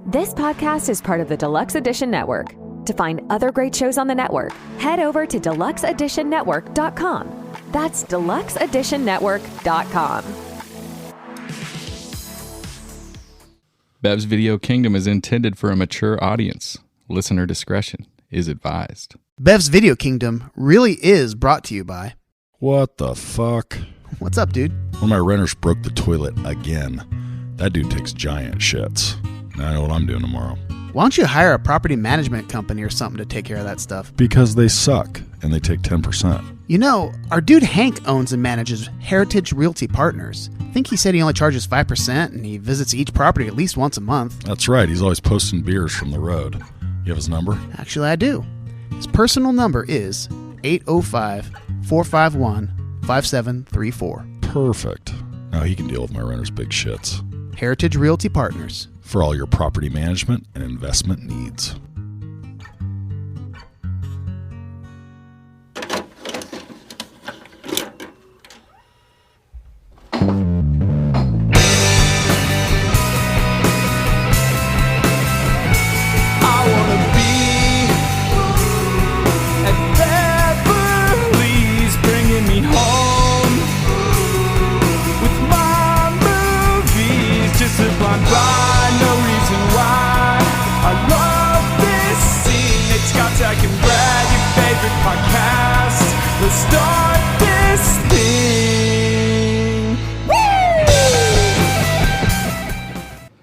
This podcast is part of the Deluxe Edition Network. To find other great shows on the network, head over to deluxeeditionnetwork.com. That's deluxeeditionnetwork.com. Bev's Video Kingdom is intended for a mature audience. Listener discretion is advised. Bev's Video Kingdom really is brought to you by... What the fuck? What's up, dude? One of my renters broke the toilet again. That dude takes giant shits. Now I know what I'm doing tomorrow. Why don't you hire a property management company or something to take care of that stuff? Because they suck, and they take 10%. You know, our dude Hank owns and manages Heritage Realty Partners. I think he said he only charges 5%, and he visits each property at least once a month. That's right. He's always posting beers from the road. You have his number? Actually, I do. His personal number is 805-451-5734. Perfect. Now he can deal with my renter's big shits. Heritage Realty Partners. For all your property management and investment needs.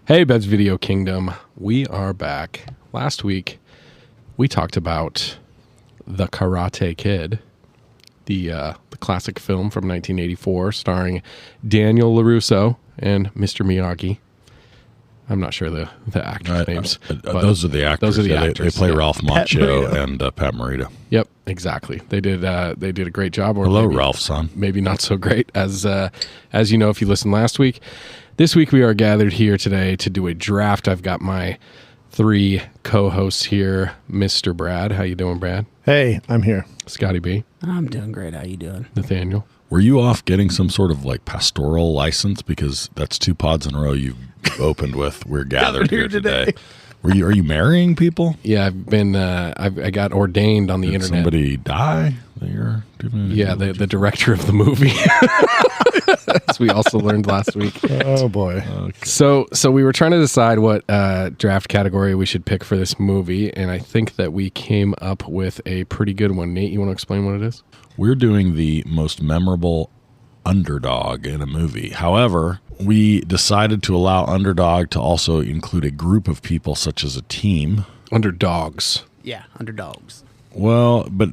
Hey, Bev's Video Kingdom. We are back. Last week, we talked about The Karate Kid, the classic film from 1984 starring Daniel LaRusso and Mr. Miyagi. I'm not sure the actors' names. Those are the actors. Those are the actors. They play Ralph Macchio and Pat Morita. Yep, exactly. They did a great job. Or hello, Ralph, son. Maybe not so great as you know if you listened last week. This week we are gathered here today to do a draft. I've got my three co-hosts here. Mr. Brad. How you doing, Brad? Hey, I'm here. Scotty B. I'm doing great. How you doing? Nathaniel. Were you off getting some sort of like pastoral license? Because that's 2 pods in a row you've opened with. We're gathered here today. Are you marrying people? Yeah, I've been. I got ordained on the Did internet. Somebody die that you're doing? Yeah, the director of the movie. As we also learned last week. Oh boy. Okay. So we were trying to decide what draft category we should pick for this movie, and I think that we came up with a pretty good one. Nate, you want to explain what it is? We're doing the most memorable underdog in a movie. However, we decided to allow underdog to also include a group of people, such as a team. Underdogs. Yeah, underdogs. Well, but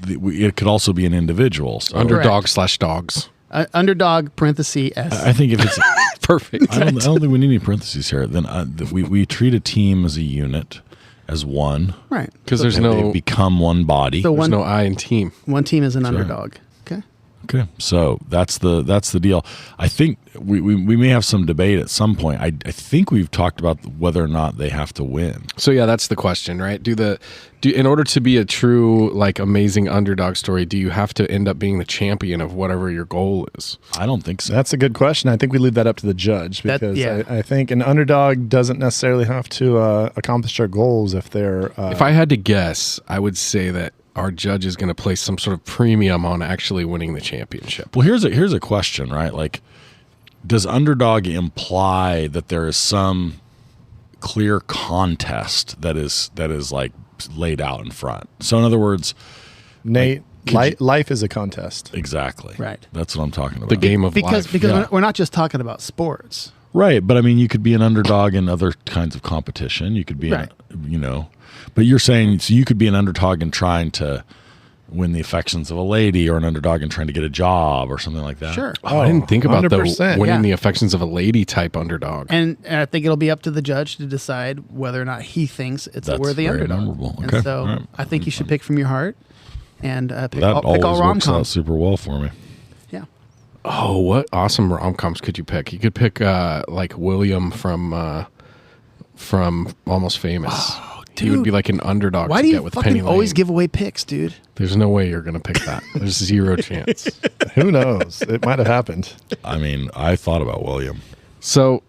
it could also be an individual. So. Underdog / dogs. Underdog, parenthesis, S. I think if it's Perfect. I don't think we need any parentheses here. Then we treat a team as a unit, as one. Right. Because there's They no become one body. So there's no I in team. one team is an Sure. underdog. Okay. Okay, so that's the deal. I think we may have some debate at some point. I think we've talked about whether or not they have to win. So yeah, that's the question, right? Do in order to be a true like amazing underdog story, do you have to end up being the champion of whatever your goal is? I don't think so. That's a good question. I think we leave that up to the judge because I think an underdog doesn't necessarily have to accomplish their goals if they're... if I had to guess, I would say that our judge is going to place some sort of premium on actually winning the championship. Well, here's a question, right? Like, does underdog imply that there is some clear contest that is like laid out in front? So in other words, Nate, life is a contest. Exactly. Right. That's what I'm talking about. The game of Because life. Yeah. we're not just talking about sports. Right, but I mean, you could be an underdog in other kinds of competition. You could be, Right. But you're saying, so you could be an underdog in trying to win the affections of a lady, or an underdog in trying to get a job or something like that. Sure. Oh, I didn't think about the 100%, winning yeah. the affections of a lady type underdog. And I think it'll be up to the judge to decide whether or not he thinks it's a That's worthy very underdog. memorable. And Okay. so All right. I think you should pick from your heart and pick That all always works out rom-coms. super well for me. Yeah. Oh, what awesome rom-coms could you pick? You could pick like William from Almost Famous. He would be like an underdog Why to do get you with fucking Penny Lane. always give away picks, dude? There's no way you're going to pick that. There's zero chance. Who knows? It might have happened. I mean, I thought about William. So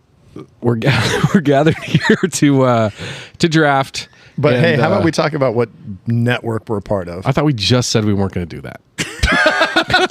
we're gathered here to draft. But hey, how about we talk about what network we're a part of? I thought we just said we weren't going to do that.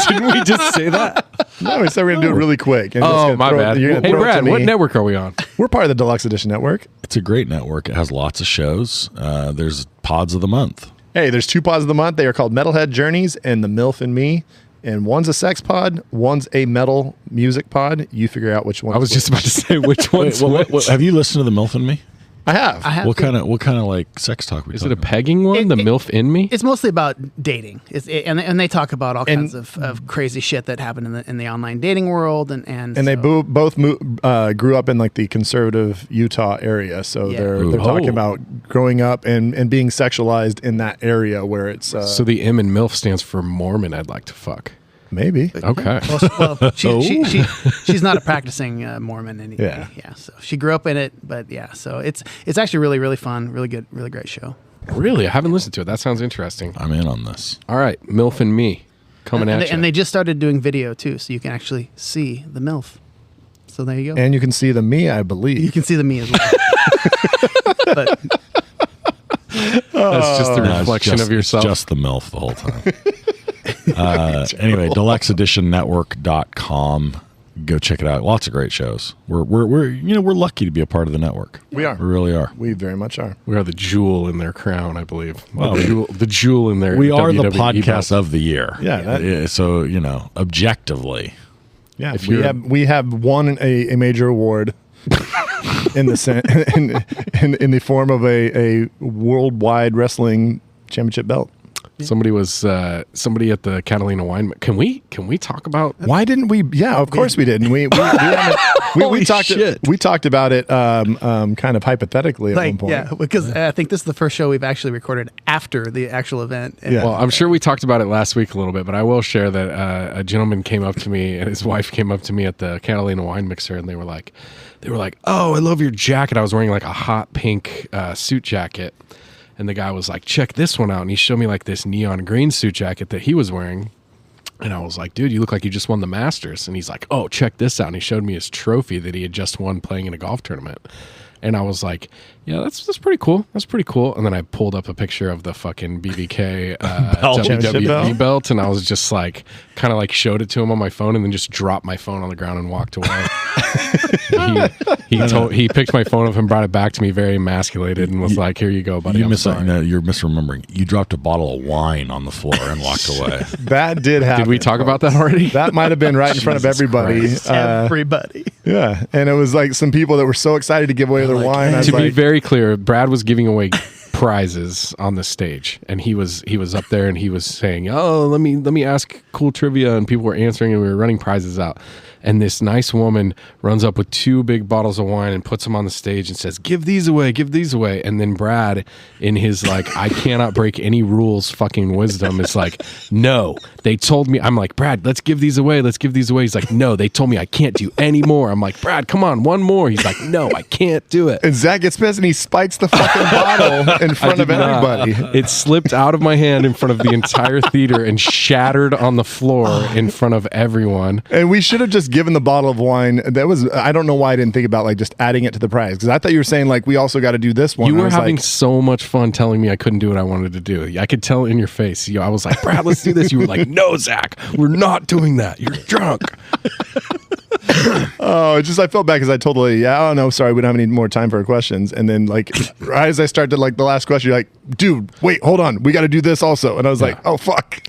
Didn't we just say that? No, we said we're going to do it really quick. Oh, my bad. Hey, Brad, what network are we on? We're part of the Deluxe Edition Network. It's a great network. It has lots of shows. There's pods of the month. Hey, there's 2 pods of the month. They are called Metalhead Journeys and The MILF and Me. And one's a sex pod, one's a metal music pod. You figure out which one. I was just about to say which one's which. Have you listened to the MILF and Me? I have. What kind of like sex talk we? Is it a pegging one? The MILF in Me? It's mostly about dating. And they talk about all kinds of crazy shit that happened in the online dating world, and they both grew up in like the conservative Utah area, so they're talking about growing up and being sexualized in that area where it's. So the M in MILF stands for Mormon. I'd like to fuck. Maybe. Okay. Well, she's not a practicing Mormon anyway. Yeah. So she grew up in it, but yeah. So it's actually really, really fun, really good, really great show. Really? I haven't listened to it. That sounds interesting. I'm in on this. All right. MILF and Me coming at you. And they just started doing video too, so you can actually see the MILF. So there you go. And you can see the me, I believe. You can see the me as well. But that's just a reflection of yourself. Just the MILF the whole time. Anyway, deluxeeditionnetwork.com. Go check it out. Lots of great shows. We're lucky to be a part of the network. We are. We really are. We very much are. We are the jewel in their crown, I believe. Well, the jewel in their. We are the WWE podcast of the year. Yeah. So objectively. Yeah. We have won a major award in the form of a worldwide wrestling championship belt. Somebody at the Catalina Wine. Can we talk about? Why didn't we? Yeah, of course we didn't. We talked about it kind of hypothetically at one point. Yeah, because I think this is the first show we've actually recorded after the actual event. Yeah. Well, I'm sure we talked about it last week a little bit, but I will share that a gentleman came up to me and his wife came up to me at the Catalina Wine Mixer, and they were like, "Oh, I love your jacket." I was wearing like a hot pink suit jacket. And the guy was like, check this one out. And he showed me like this neon green suit jacket that he was wearing. And I was like, dude, you look like you just won the Masters. And he's like, oh, check this out. And he showed me his trophy that he had just won playing in a golf tournament. And I was like, yeah, that's pretty cool. That's pretty cool. And then I pulled up a picture of the fucking BVK WWE belt. And I was just like, kind of like showed it to him on my phone and then just dropped my phone on the ground and walked away. He picked my phone up and brought it back to me very emasculated and was like, here you go, buddy. You're misremembering. You dropped a bottle of wine on the floor and walked away. That did happen. Did we talk about that already? That might have been right in front of everybody. Everybody. Yeah. And it was like some people that were so excited to give away their wine. To be very clear, Brad was giving away prizes on the stage, and he was up there and he was saying, oh, let me ask cool trivia, and people were answering and we were running prizes out. And this nice woman runs up with 2 big bottles of wine and puts them on the stage and says, give these away. And then Brad, in his like, I cannot break any rules fucking wisdom, is like, no, they told me. I'm like, Brad, let's give these away. He's like, no, they told me I can't do any more. I'm like, Brad, come on, one more. He's like, no, I can't do it. And Zach gets pissed and he spikes the fucking bottle in front of everybody. It slipped out of my hand in front of the entire theater and shattered on the floor in front of everyone. And we should have just given the bottle of wine. I don't know why I didn't think about like just adding it to the prize, because I thought you were saying like we also got to do this one. You were having so much fun telling me I couldn't do what I wanted to do. I could tell in your face. I was like, Brad, let's do this. You were like, no, Zach, we're not doing that. You're drunk. I felt bad because I totally, oh no, sorry, we don't have any more time for questions. And then like right as I started like the last question, you're like, dude, wait, hold on, we got to do this also. And I was like, oh fuck.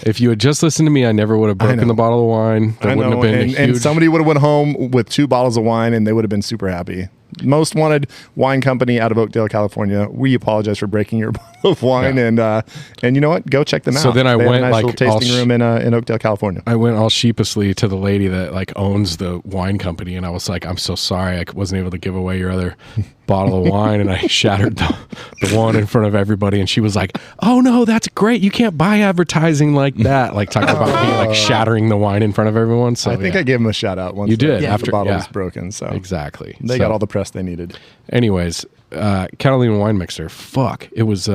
If you had just listened to me, I never would have broken the bottle of wine. That wouldn't have been and somebody would have went home with 2 bottles of wine and they would have been super happy. Most Wanted Wine Company out of Oakdale, California. We apologize for breaking your bottle of wine, and you know what? Go check them out. So then I went have a nice little tasting room in Oakdale, California. I went all sheepishly to the lady that like owns the wine company, and I was like, "I'm so sorry, I wasn't able to give away your other bottle of wine," and I shattered the one in front of everybody, and she was like, "Oh no, that's great! You can't buy advertising like that." Like talking about me like shattering the wine in front of everyone. So I think I gave him a shout out once. You did after the bottle was broken. So exactly, they got all the press they needed. Anyways, Catalina Wine Mixer. Fuck, it was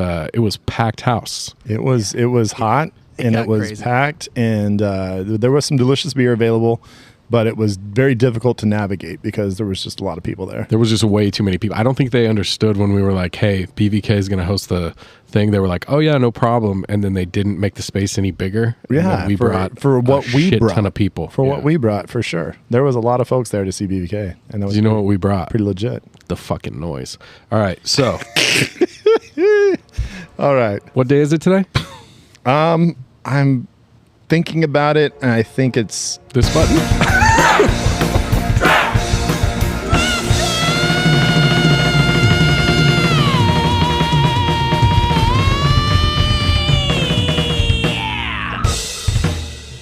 packed house. It was hot and it was crazy. Packed, and there was some delicious beer available. but it was very difficult to navigate because there was just a lot of people there. There was just way too many people. I don't think they understood when we were like, hey, BVK is going to host the thing. They were like, oh, yeah, no problem. And then they didn't make the space any bigger. Yeah, we brought a ton of people. For what we brought, for sure. There was a lot of folks there to see BVK. And that was you know what we brought? Pretty legit. The fucking noise. All right, so. All right. What day is it today? I'm thinking about it, and I think it's this button.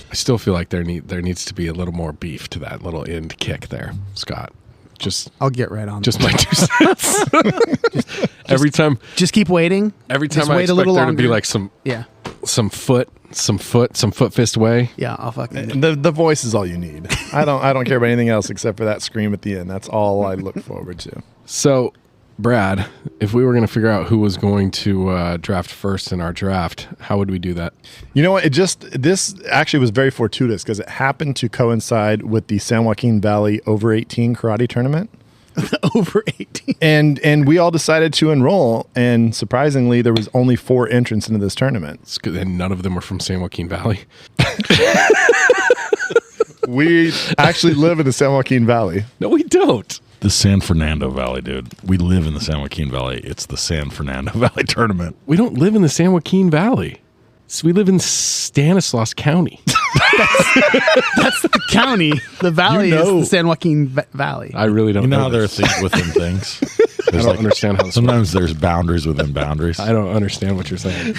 I still feel like there needs to be a little more beef to that little end kick there, Scott. I'll get right on. Just my 2 cents. Every time, just keep waiting. Every time just I wait expect a little there longer. to be like some foot fist way. Yeah, I'll fucking. the voice is all you need. I don't care about anything else except for that scream at the end. That's all I look forward to. So, Brad, if we were going to figure out who was going to draft first in our draft, how would we do that? You know what? This actually was very fortuitous because it happened to coincide with the San Joaquin Valley over 18 karate tournament. Over 18. And we all decided to enroll, and surprisingly, there was only 4 entrants into this tournament. And none of them were from San Joaquin Valley. We actually live in the San Joaquin Valley. No, we don't. The San Fernando Valley, dude. We live in the San Joaquin Valley. It's the San Fernando Valley tournament. We don't live in the San Joaquin Valley. So we live in Stanislaus County. That's the county. The valley is the San Joaquin Valley. I really don't know. How there are things within things? I don't understand how this sometimes there's boundaries within boundaries. I don't understand what you're saying.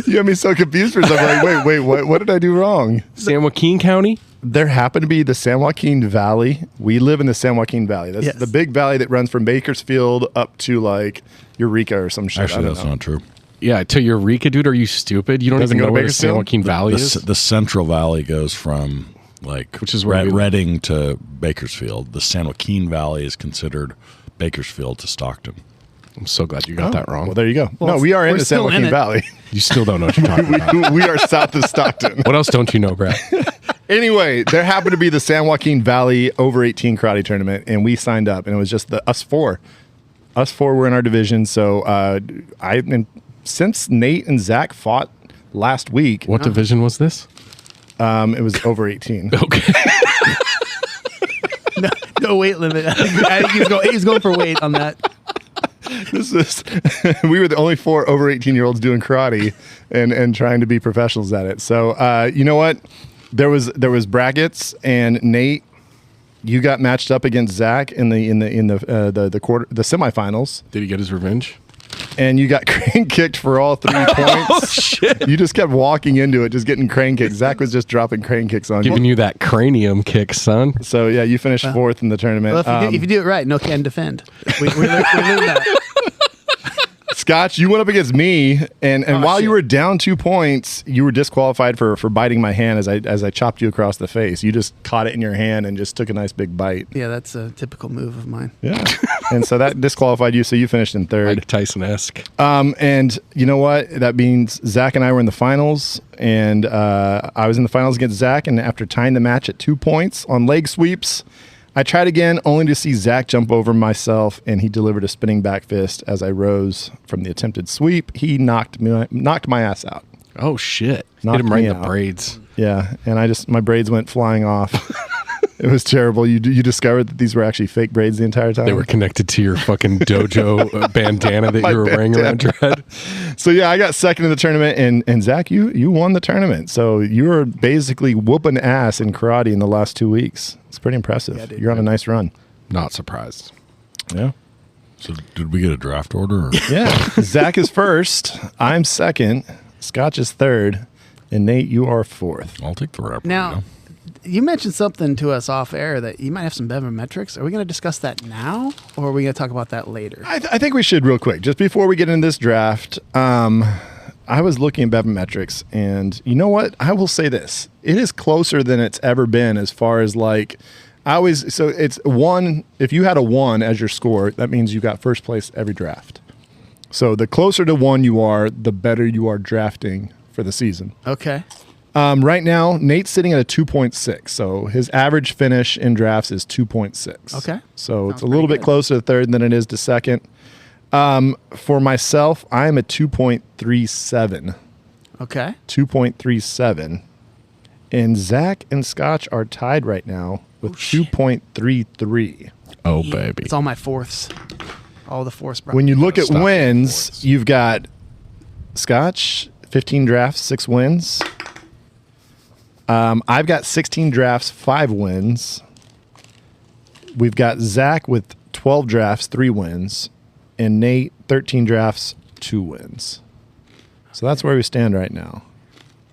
You got me so confused for a second. Like, wait, what did I do wrong? San Joaquin County? There happened to be the San Joaquin Valley. We live in the San Joaquin Valley. That's the big valley that runs from Bakersfield up to like Eureka or some shit. Actually, that's not true. Yeah, to Eureka, dude. Are you stupid? You don't even know where the San Joaquin Valley is? The Central Valley goes from which is where Reading to Bakersfield. The San Joaquin Valley is considered Bakersfield to Stockton. I'm so glad you got that wrong. Well, there you go. No, we are in the San Joaquin Valley. You still don't know what you're talking about. We are south of Stockton. What else don't you know, Brad? Anyway, there happened to be the San Joaquin Valley over 18 karate tournament, and we signed up, and it was just us 4. Us 4 were in our division, so since Nate and Zach fought last week. What division was this? It was over 18. Okay. No weight limit. I think he's going for weight on that. We were the only 4 over 18-year-olds doing karate and trying to be professionals at it. So you know what? There was brackets, and Nate, you got matched up against Zach in the semifinals. Did he get his revenge? And you got crane kicked for all 3 points. Oh, shit. You just kept walking into it, just getting crane kicked. Zach was just dropping crane kicks on you. Giving you that cranium kick, son. So, yeah, you finished 4th in the tournament. Well, if you do it right, no can defend. We learned that. Scotch, you went up against me, and while you were down 2 points, you were disqualified for biting my hand as I chopped you across the face. You just caught it in your hand and just took a nice big bite. Yeah, that's a typical move of mine. Yeah. And so that disqualified you, so you finished in 3rd. Mike Tyson-esque. And you know what? That means Zach and I were in the finals, and I was in the finals against Zach, and after tying the match at 2 points on leg sweeps, I tried again, only to see Zach jump over myself, and he delivered a spinning back fist as I rose from the attempted sweep. He knocked my ass out. Oh, shit. Knocked Hit him right me in the out. braids. Yeah, and my braids went flying off. It was terrible. You discovered that these were actually fake braids the entire time. They were connected to your fucking dojo bandana that you were wearing around your head. So yeah, I got second in the tournament, and Zach, you won the tournament. So you were basically whooping ass in karate in the last 2 weeks. It's pretty impressive. Yeah, dude, you're on a nice run. Not surprised. Yeah. So did we get a draft order? Or? Yeah. Zach is first. I'm second. Scotch is third. And Nate, you are fourth. I'll take the rep. Now, you mentioned something to us off air that you might have some metrics. Are we going to discuss that now, or are we going to talk about that later? I think we should real quick. Just before we get into this draft, I was looking at metrics, and you know what? I will say this. It is closer than it's ever been as far as like, so it's 1. If you had a 1 as your score, that means you got first place every draft. So the closer to 1 you are, the better you are drafting for the season. Okay. Right now, Nate's sitting at a 2.6. So his average finish in drafts is 2.6. Okay. So it's Sounds a little pretty bit good. closer to third than it is to second. For myself, I am at 2.37. Okay. 2.37. And Zach and Scotch are tied right now with 2.33. Oh, baby. It's all my fourths. All the fourths. Bro. When you look at Stop wins, fourths. you've got Scotch, 15 drafts, 6 wins. I've got 16 drafts, 5 wins. We've got Zach with 12 drafts, 3 wins. And Nate, 13 drafts, 2 wins. So that's where we stand right now.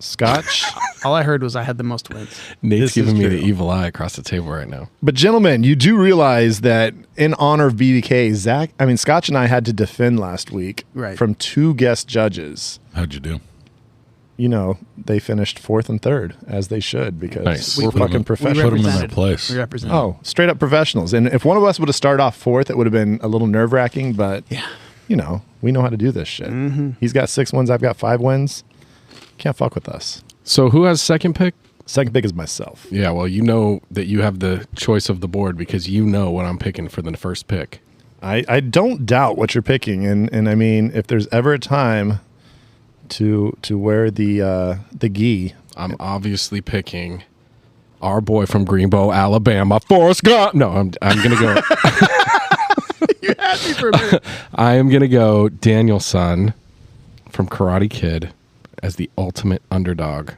Scotch. all I heard was I had the most wins. Nate's This is giving me true. the evil eye across the table right now. But gentlemen, you do realize that in honor of BVK, Scotch and I had to defend last week Right. from 2 guest judges. How'd you do? You know, they finished 4th and 3rd, as they should, because Nice. we're Put 'em fucking in- professionals. Put 'em in their represented. place. We represent. Oh, straight up professionals. And if one of us would have started off 4th, it would have been a little nerve wracking, but Yeah. you know, we know how to do this shit. He's got 6 wins, I've got 5 wins. Can't fuck with us. So who has second pick? Second pick is myself. Yeah, well, you know that you have the choice of the board because you know what I'm picking for the first pick. I don't doubt what you're picking, and I mean, if there's ever a time to wear the gi, I'm obviously picking our boy from Greenbow, Alabama, Forrest Gump. No, I'm gonna go. You had me for a minute. I am gonna go Daniel-san from Karate Kid as the ultimate underdog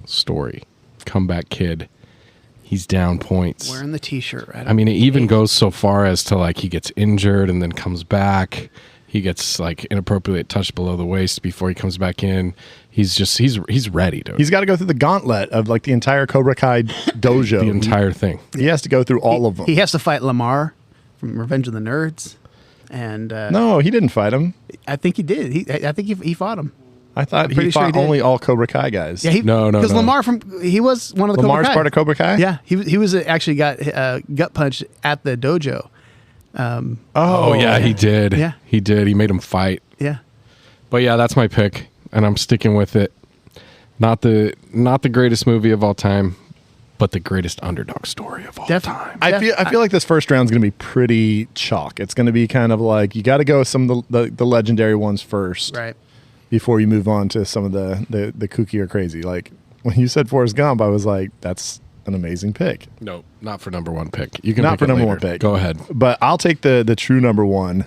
story. Comeback kid. He's down points. Wearing the T-shirt, right? I mean, it even goes so far as to like he gets injured and then comes back. He gets like inappropriately touched below the waist before he comes back in. He's ready, dude. he's got to go through the gauntlet of like the entire Cobra Kai dojo. the entire thing. He has to go through all of them. He has to fight Lamar from Revenge of the Nerds, and No, he didn't fight him. I think he did. I think he fought him. I thought pretty he sure fought he did. only all Cobra Kai guys. Yeah, No, because no. Lamar he was one of the Lamar's Cobra Kai. part of Cobra Kai? Yeah, he was actually got gut punched at the dojo. Oh yeah, he did. Yeah. He did. He made him fight. Yeah, But yeah, that's my pick, and I'm sticking with it. Not the greatest movie of all time, but the greatest underdog story of all time. I feel like this first round's going to be pretty chalk. It's going to be kind of like you got to go with some of the legendary ones first, right. before you move on to some of the kooky or crazy. Like when you said Forrest Gump, I was like, that's an amazing pick. No, not for number 1 pick. You can Not pick for it number later. 1 pick. Go ahead, But I'll take the true number 1.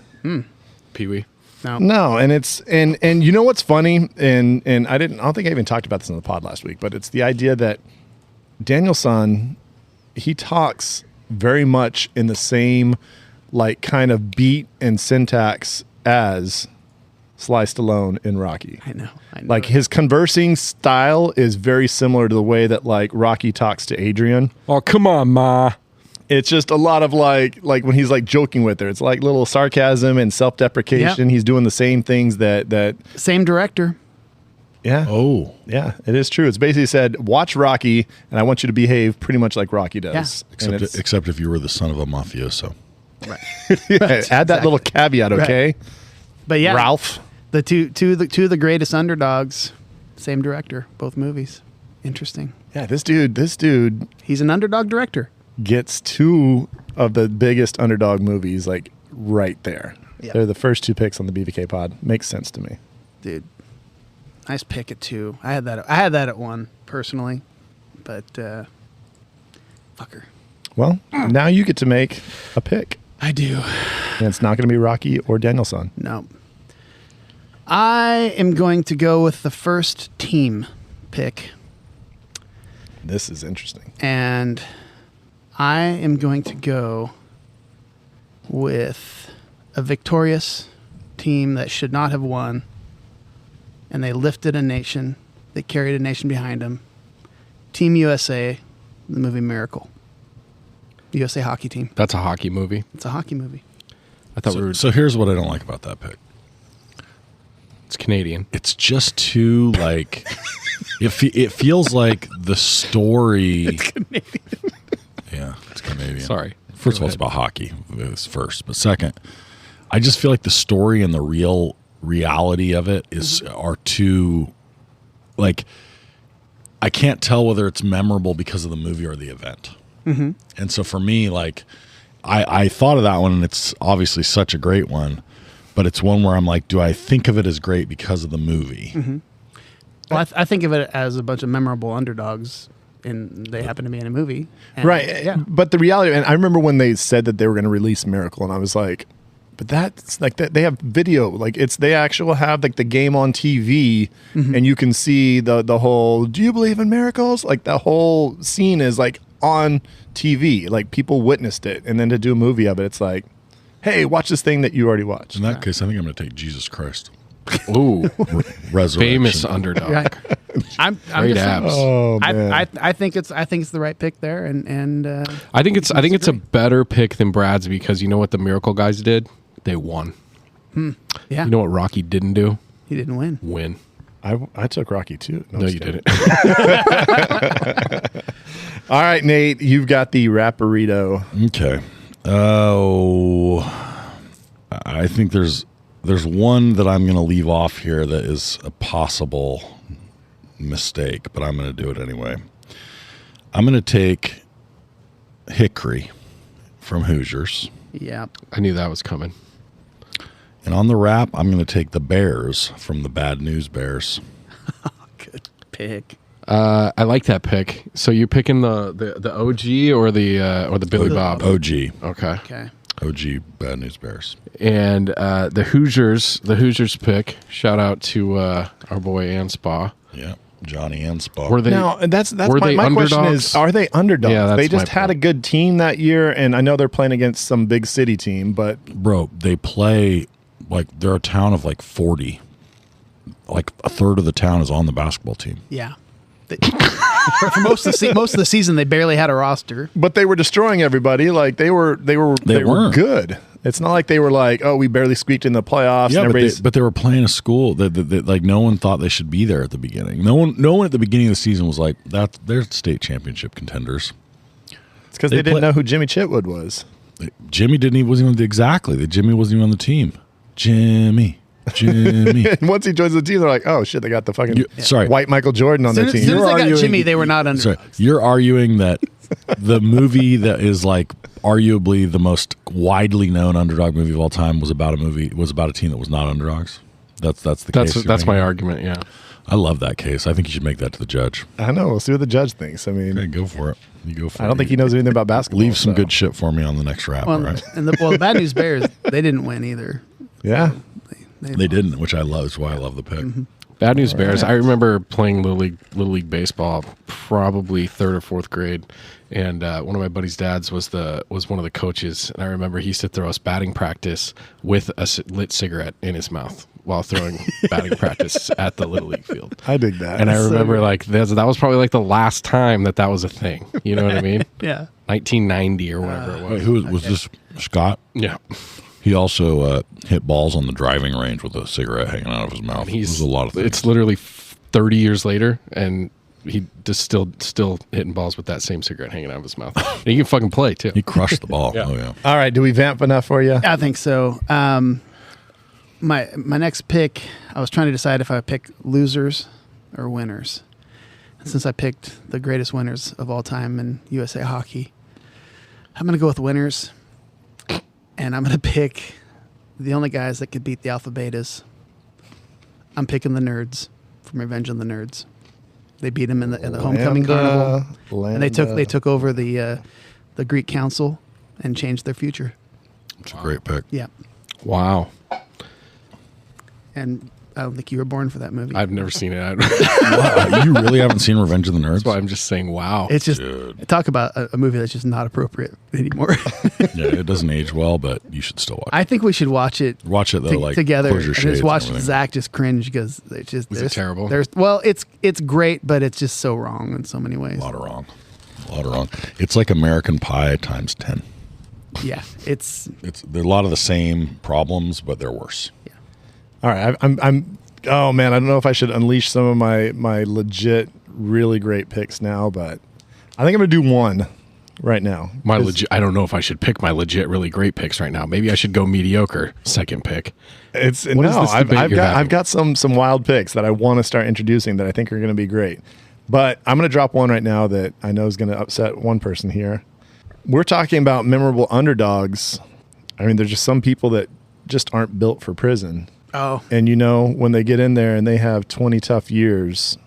Pee Wee. No, and it's and you know what's funny, and I don't think I even talked about this in the pod last week, but it's the idea that Daniel-san, he talks very much in the same like kind of beat and syntax as Sly Stallone in Rocky. I know. Like his conversing style is very similar to the way that like Rocky talks to Adrian. Oh, come on, Ma. It's just a lot of like when he's like joking with her. It's like little sarcasm and self-deprecation. Yep. He's doing the same things that Same director. yeah. Oh, Yeah, it is true. It's basically said, watch Rocky, and I want you to behave pretty much like Rocky does. Yeah. And it's- except if you were the son of a mafioso. yeah, add that little caveat, okay? But yeah, Ralph. the two of the greatest underdogs, same director, both movies. Interesting. Yeah, this dude He's an underdog director. gets 2 of the biggest underdog movies like right there. Yep. They're the first 2 picks on the BVK pod. Makes sense to me. Dude, nice pick at 2. I had that at 1 personally, but fucker. Well, now you get to make a pick. I do. And it's not going to be Rocky or Daniel-san. No. I am going to go with the first team pick, This is interesting. and I am going to go with a victorious team that should not have won, and they lifted a nation. They carried a nation behind them. Team USA, the movie Miracle. USA hockey team. That's a hockey movie. It's a hockey movie. I thought we were. So here's what I don't like about that pick. It's Canadian. It's just too like it feels like the story. It's Canadian. Yeah, it's Canadian. Sorry. First of all, it's about hockey. It was first, but second, I just feel like the story and the reality of it is are too like I can't tell whether it's memorable because of the movie or the event. Mm-hmm. And so for me, like, I thought of that one, and it's obviously such a great one, but it's one where I'm like, do I think of it as great because of the movie? Mm-hmm. Well, I think of it as a bunch of memorable underdogs, and they happen to be in a movie. And Right. Yeah. But the reality, and I remember when they said that they were going to release Miracle, and I was like, but that's like that. They have video, like they actually have like the game on TV, and you can see the whole. Do you believe in miracles? Like the whole scene is like on TV, like people witnessed it, and then to do a movie of it, it's like, hey, watch this thing that you already watched. In that case, I think I'm going to take Jesus Christ. Ooh, Resurrection. famous underdog. Right. I'm Great just abs. Oh man, I think it's the right pick there, and I think it's a better pick than Brad's because you know what the Miracle guys did? They won. yeah, You know what Rocky didn't do? he didn't win. Win. I took Rocky too. No, you didn't. All right, Nate, you've got the Raparito. Okay. Oh, I think there's one that I'm going to leave off here that is a possible mistake, but I'm going to do it anyway. I'm going to take Hickory from Hoosiers. Yeah, I knew that was coming. And on the wrap, I'm going to take the Bears from the Bad News Bears. good pick. I like that pick. So you're picking the OG or the Billy Bob? OG. Okay. Okay. OG Bad News Bears. And the Hoosiers pick. Shout out to our boy Anspaugh. Yeah. Johnny Anspaugh. Were they Now, that's were my they question underdogs? is, are they underdogs? Yeah, that's they just my had a point. good team that year, and I know they're playing against some big city team, but Bro, they play like they're a town of like 40. Like a third of the town is on the basketball team. Yeah. For most of the season, they barely had a roster. but they were destroying everybody. Like they were weren't. good. It's not like they were like, oh, we barely squeaked in the playoffs. Yeah, and but everybody's they were playing a school that like no one thought they should be there at the beginning. No one at the beginning of the season was like, that they're state championship contenders. it's because they they didn't play- know who Jimmy Chitwood was. Jimmy wasn't even Jimmy wasn't even on the team. Jimmy. And once he joins the team, they're like, oh shit, they got the fucking Sorry. white Michael Jordan on As their soon team. as they got arguing- Jimmy, they were not under. Sorry, you're arguing that the movie that is like arguably the most widely known underdog movie of all time was about a team that was not underdogs. That's the case. you're That's my making? argument. Yeah. I love that case. I think you should make that to the judge. I know. We'll see what the judge thinks. I mean, Okay, go for it. You go for it. I don't think he knows anything about basketball. Leave some so. good shit for me on the next wrap. Well, all right? and the Bad News Bears, they didn't win either. Yeah. They didn't, which I love. That's why I love the pick. Bad News Bears. I remember playing Little League baseball, probably third or fourth grade, and one of my buddy's dads was one of the coaches, and I remember he used to throw us batting practice with a lit cigarette in his mouth while throwing batting practice at the Little League field. I dig that. And I That's so remember good. like that was probably like the last time that was a thing. You know what I mean? Yeah. 1990 or whatever it Wait, was. who was this? Scott? Yeah. He also hit balls on the driving range with a cigarette hanging out of his mouth. It was a lot of things. It's literally 30 years later, and he just still hitting balls with that same cigarette hanging out of his mouth. And he can fucking play too. He crushed the ball. Yeah. Oh yeah. All right. Do we vamp enough for you? I think so. My next pick, I was trying to decide if I would pick losers or winners. And since I picked the greatest winners of all time in USA hockey, I'm going to go with winners. And I'm going to pick the only guys that could beat the Alpha Betas. I'm picking the Nerds from Revenge of the Nerds. They beat them in the homecoming carnival, and they took over the Greek Council and changed their future. It's a great pick. Yeah, Wow. and I don't think you were born for that movie. I've never seen it. Wow, you really haven't seen Revenge of the Nerds? That's why I'm just saying wow. It's just Dude. talk about a movie that's just not appropriate anymore. Yeah, it doesn't age well, but you should still watch it. I think we should watch it. Watch it though, like together close your and shades just watch and everything. Zach just cringe because it's just Was it terrible? It's great, but it's just so wrong in so many ways. A lot of wrong. It's like American Pie times 10. Yeah, it's There are a lot of the same problems, but they're worse. All right. I'm. Oh man, I don't know if I should unleash some of my legit, really great picks now, but I think I'm gonna do one right now. My 'Cause legit. I don't know if I should pick my legit, really great picks right now. Maybe I should go mediocre second pick. It's What is no. this I've debate you're got having? some wild picks that I want to start introducing that I think are going to be great. But I'm going to drop one right now that I know is going to upset one person here. We're talking about memorable underdogs. I mean, there's just some people that just aren't built for prison. Oh. And when they get in there and they have 20 tough years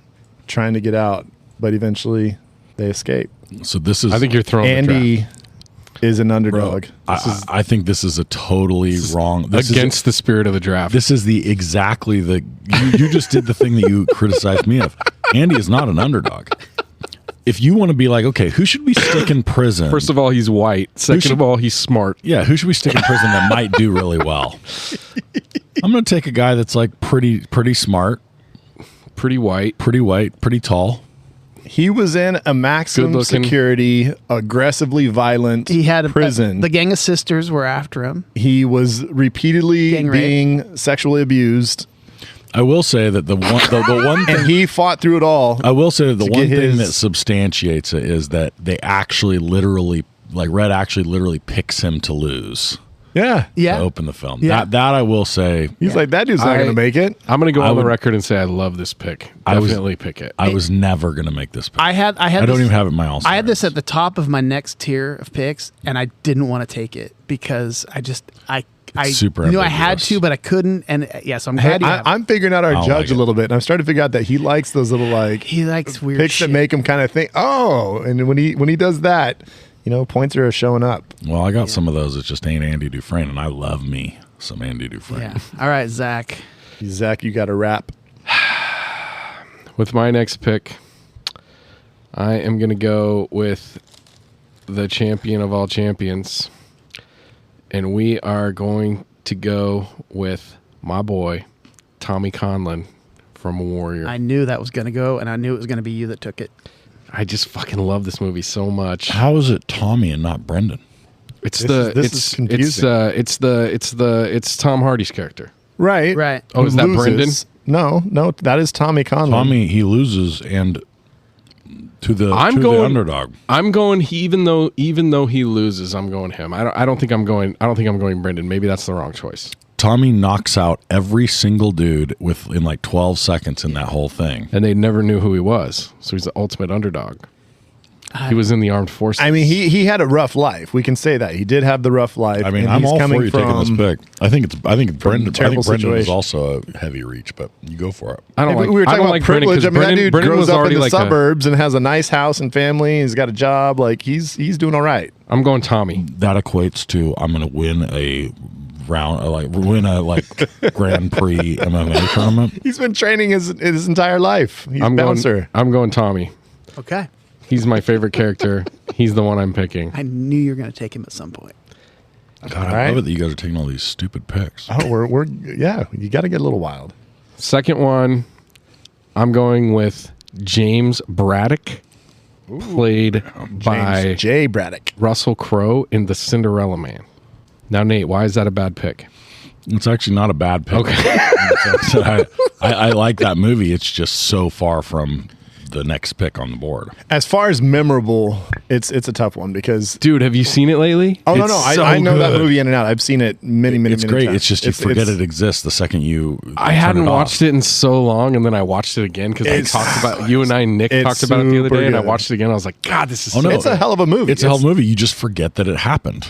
trying to get out, but eventually they escape. So this is. I think you're throwing Andy the draft. is an underdog. I think this is a totally wrong. Against the spirit of the draft. This is you just did the thing that you criticized me of. Andy is not an underdog. If you want to be like, okay, who should we stick in prison? First of all, he's white. Second of all, he's smart. Yeah, who should we stick in prison that might do really well? I'm going to take a guy that's like pretty smart, Pretty white. pretty tall. He was in a maximum Good-looking. security, aggressively violent He had prison. the gang of sisters were after him. He was repeatedly Gang rape. being sexually abused, I will say that the one thing, and he fought through it all. I will say that the to one get thing his- that substantiates it is that they actually Red actually literally picks him to lose Yeah. Yeah. to open the film. Yeah. That I will say. He's like, that dude's not going to make it. I'm going to go I on the would- record and say I love this pick. I was- Definitely pick it. I was never going to make this pick. I don't even have it in my all. I had this at the top of my next tier of picks, and I didn't want to take it because I super knew I had ambiguous. to, but I couldn't. And so I'm Hey, glad you have it. I'm figuring out our I don't judge like a it. little bit, and I'm starting to figure out that he likes those little He likes weird picks shit. that make him kind of think, oh, and when he does that, points are showing up. Well, I got some of those. It just ain't Andy Dufresne, and I love me some Andy Dufresne. Yeah. All right, Zach. Zach, you got a wrap. With my next pick, I am going to go with the champion of all champions. And we are going to go with my boy, Tommy Conlon from Warrior. I knew that was going to go, and I knew it was going to be you that took it. I just fucking love this movie so much. How is it Tommy and not Brendan? It's This is confusing. it's Tom Hardy's character. Right. Right. Oh, Who is that loses. No, that is Tommy Conlon. Tommy, he loses and to the the underdog. I'm going even though he loses, I'm going him. I don't think I'm going Brendan. Maybe that's the wrong choice. Tommy knocks out every single dude in like 12 seconds in that whole thing. And they never knew who he was. So he's the ultimate underdog. He was in the armed forces. I mean, he had a rough life. We can say that he did have the rough life. I mean, and I'm he's all coming for you taking this from- pick. I think Brendan. terrible Brendan is situation. also a heavy reach, but you go for it. I don't If like. we were I talking don't about like Brendan privilege. because I mean, that dude Brendan grows was up in already the like suburbs and has a nice house and family. He's got a job. Like he's doing all right. I'm going Tommy. That equates to I'm going to win a round, Grand Prix MMA tournament. He's been training his entire life. He's a I'm bouncer. going Tommy. Okay. He's my favorite character. He's the one I'm picking. I knew you were going to take him at some point. God, All I right. love it that you guys are taking all these stupid picks. Oh, we're you got to get a little wild. Second one, I'm going with James Braddock, played by James J. Braddock. Russell Crowe in The Cinderella Man. Now, Nate, why is that a bad pick? It's actually not a bad pick. Okay. I like that movie. It's just so far from the next pick on the board. As far as memorable, it's a tough one because Dude, have you seen it lately? no, It's I know that good. movie in and out. I've seen it many It's great. times. It's just you forget it exists the second you. I hadn't watched it in so long, and then I watched it again because I talked about you and I, Nick, it's talked about it the other super day, and I good. watched it again. I was like, God, this is Oh, no. It's a hell of a movie. It's a hell of a movie. You just forget that it happened.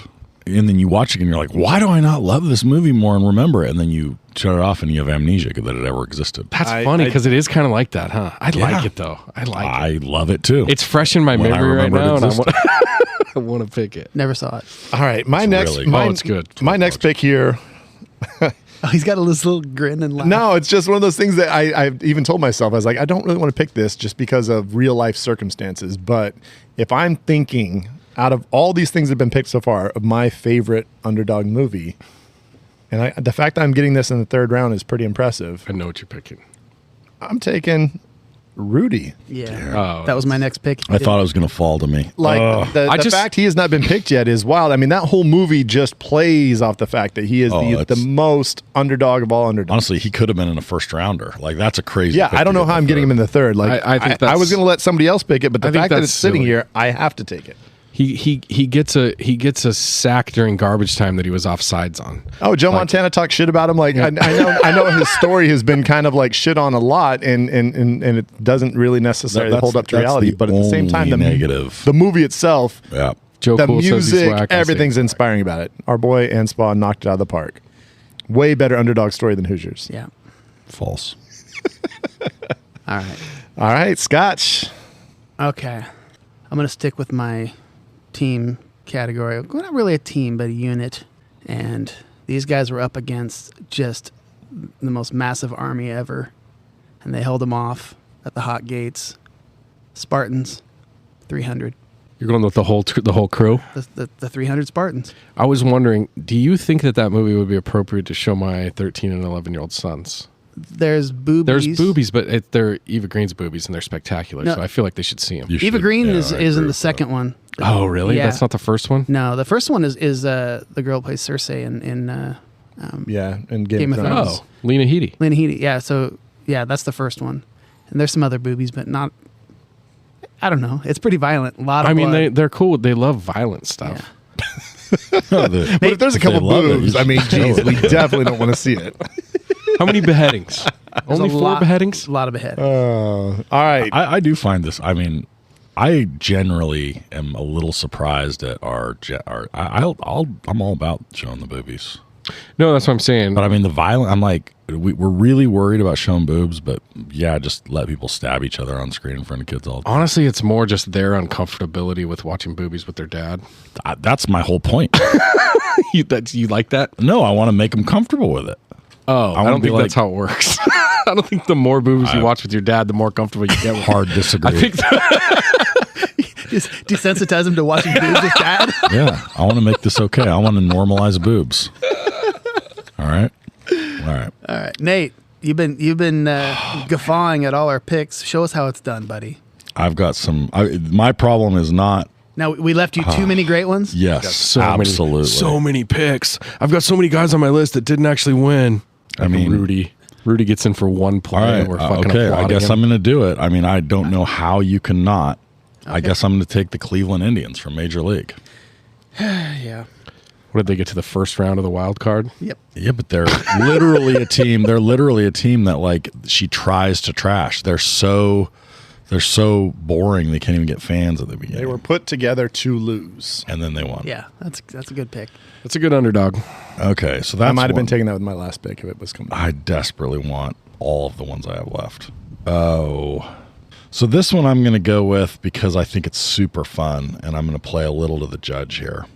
And then you watch it and you're like, why do I not love this movie more and remember it? And then you shut it off and you have amnesia that it ever existed. That's I- funny I- because it is kind of like that, huh? I Yeah. like it though. I like it. I love it too. It's fresh in my When I memory right remember it now, and I existed. want, I want to pick it. Never saw it. All right, my It's next really my, good. It's good. my next pick here. Oh, he's got this little grin and laugh. No, it's just one of those things that I've even told myself. I was like, I don't really want to pick this just because of real life circumstances. But if I'm thinking out of all these things that have been picked so far of my favorite underdog movie, and the fact that I'm getting this in the third round is pretty impressive. I know what you're picking. I'm taking Rudy. Yeah. Oh, That was my next pick. I thought it was going to fall to me. Like the fact he has not been picked yet is wild. I mean, that whole movie just plays off the fact that he is the it's- most underdog of all underdogs. Honestly, he could have been in a first rounder. Like that's a crazy. Yeah, pick I don't to know get how the I'm getting third. him in the third. Like I think I was that's- going to let somebody else pick it, but the I think fact that that's it's sitting silly. here, I have to take it. He gets a sack during garbage time that he was offsides on. Oh, Joe Montana talks shit about him. Like I know his story has been kind of like shit on a lot, and it doesn't really necessarily hold up to reality. But at the same time, the movie itself, Joe the Cool says he's music, whack. everything's inspiring about it. Our boy and Spawn knocked it out of the park. Way better underdog story than Hoosiers. Yeah. False. All right, Scotch. Okay. I'm going to stick with my team category. Well, not really a team, but a unit. And these guys were up against just the most massive army ever. And they held them off at the hot gates. Spartans, 300. You're going with the whole crew? The 300 Spartans. I was wondering, do you think that movie would be appropriate to show my 13 and 11-year-old sons? There's boobies. There's boobies, but they're Eva Green's boobies, and they're spectacular. No. So I feel like they should see them. Eva Green is in the second one. Oh, really? Yeah. That's not the first one? No, the first one is the girl who plays Cersei in and Game of Thrones. Oh, Lena Headey. Lena Headey. Yeah, so that's the first one. And there's some other boobies, but not. I don't know. It's pretty violent. A lot of blood. They're cool. They love violent stuff. Yeah. But if there's a couple boobs, I mean, geez, we definitely don't want to see it. How many beheadings? Only 4 beheadings? A lot of beheadings. All right. I do find this. I mean, I generally am a little surprised at I'm all about showing the boobies. No, that's what I'm saying. But I mean, the violent. I'm like, we're really worried about showing boobs, but yeah, just let people stab each other on screen in front of kids all the time. Honestly, it's more just their uncomfortability with watching boobies with their dad. That's my whole point. You like that? No, I want to make them comfortable with it. Oh, I don't think that's how it works. I don't think the more boobies you watch with your dad, the more comfortable you get with Hard disagree. I think Just desensitize them to watching boobs with dad. Yeah, I want to make this okay. I want to normalize boobs. All right. All right, Nate. You've been guffawing at all our picks. Show us how it's done, buddy. I've got some. My problem is not. Now we left you too many great ones. Yes, absolutely. So many picks. I've got so many guys on my list that didn't actually win. I mean, Rudy gets in for one play. All right, We're fucking okay. I applauding guess him. I'm going to do it. I mean, I don't know how you cannot. Okay. I guess I'm going to take the Cleveland Indians from Major League. Yeah. What did they get to the first round of the wild card? Yep. Yeah, but they're literally a team. They're literally a team that like she tries to trash. They're so boring. They can't even get fans at the beginning. They were put together to lose. And then they won. Yeah, that's a good pick. That's a good underdog. Okay, so that's I might have been one. taking that with my last pick if it was coming. I desperately want all of the ones I have left. Oh. So this one I'm going to go with because I think it's super fun, and I'm going to play a little to the judge here.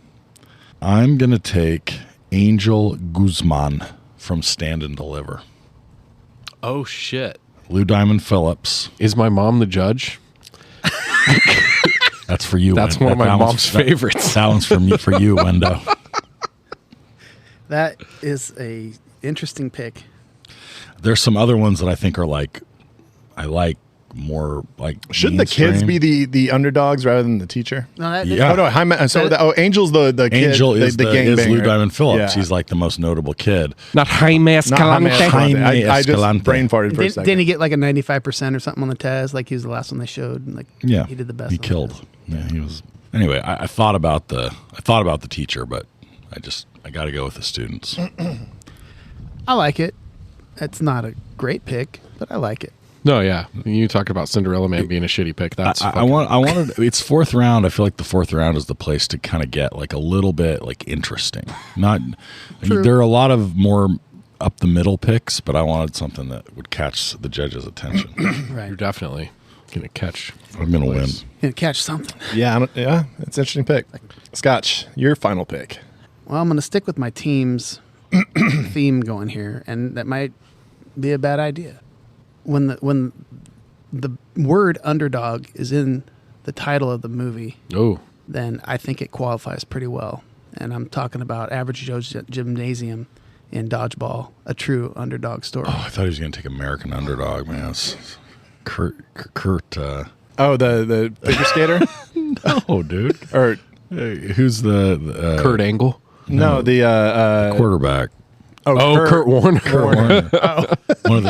I'm going to take Angel Guzman from Stand and Deliver. Oh, shit. Lou Diamond Phillips. Is my mom the judge? That's for you. That's one of my mom's favorites. That one's for you, Wendo. That is a interesting pick. There's some other ones that I think are like, I like more like. Shouldn't the kids be the underdogs rather than the teacher? No, that Yeah. Oh no, Angel's the kid. Angel is the is Lou gangbanger. Diamond Phillips. Yeah. He's like the most notable kid. Not Jaime Escalante. Jaime I just Escalante. brain farted for a second. Didn't he get like a 95% or something on the test? Like he was the last one they showed. And like Yeah, he did the best. He on the killed. test. Yeah, he was. Anyway, I thought about the teacher, but I got to go with the students. I like it. It's not a great pick, but I like it. No, yeah. You talked about Cinderella Man being a shitty pick. That's I wanted. It's fourth round. I feel like the fourth round is the place to kind of get like a little bit like interesting. Not True. There are a lot of more up the middle picks, but I wanted something that would catch the judge's attention. Right. You're definitely going to catch. I'm gonna win. Gonna catch something. Yeah, it's an interesting pick. Scotch, your final pick. Well, I'm gonna stick with my team's theme going here, and that might be a bad idea. When the word underdog is in the title of the movie, Oh, then I think it qualifies pretty well. And I'm talking about Average Joe's Gymnasium in Dodgeball, a true underdog story. Oh, I thought he was gonna take American Underdog, man. Kurt. Oh, the figure skater? No, dude. Or Hey, who's the Kurt Angle. no, the quarterback? Kurt Warner. Warner. One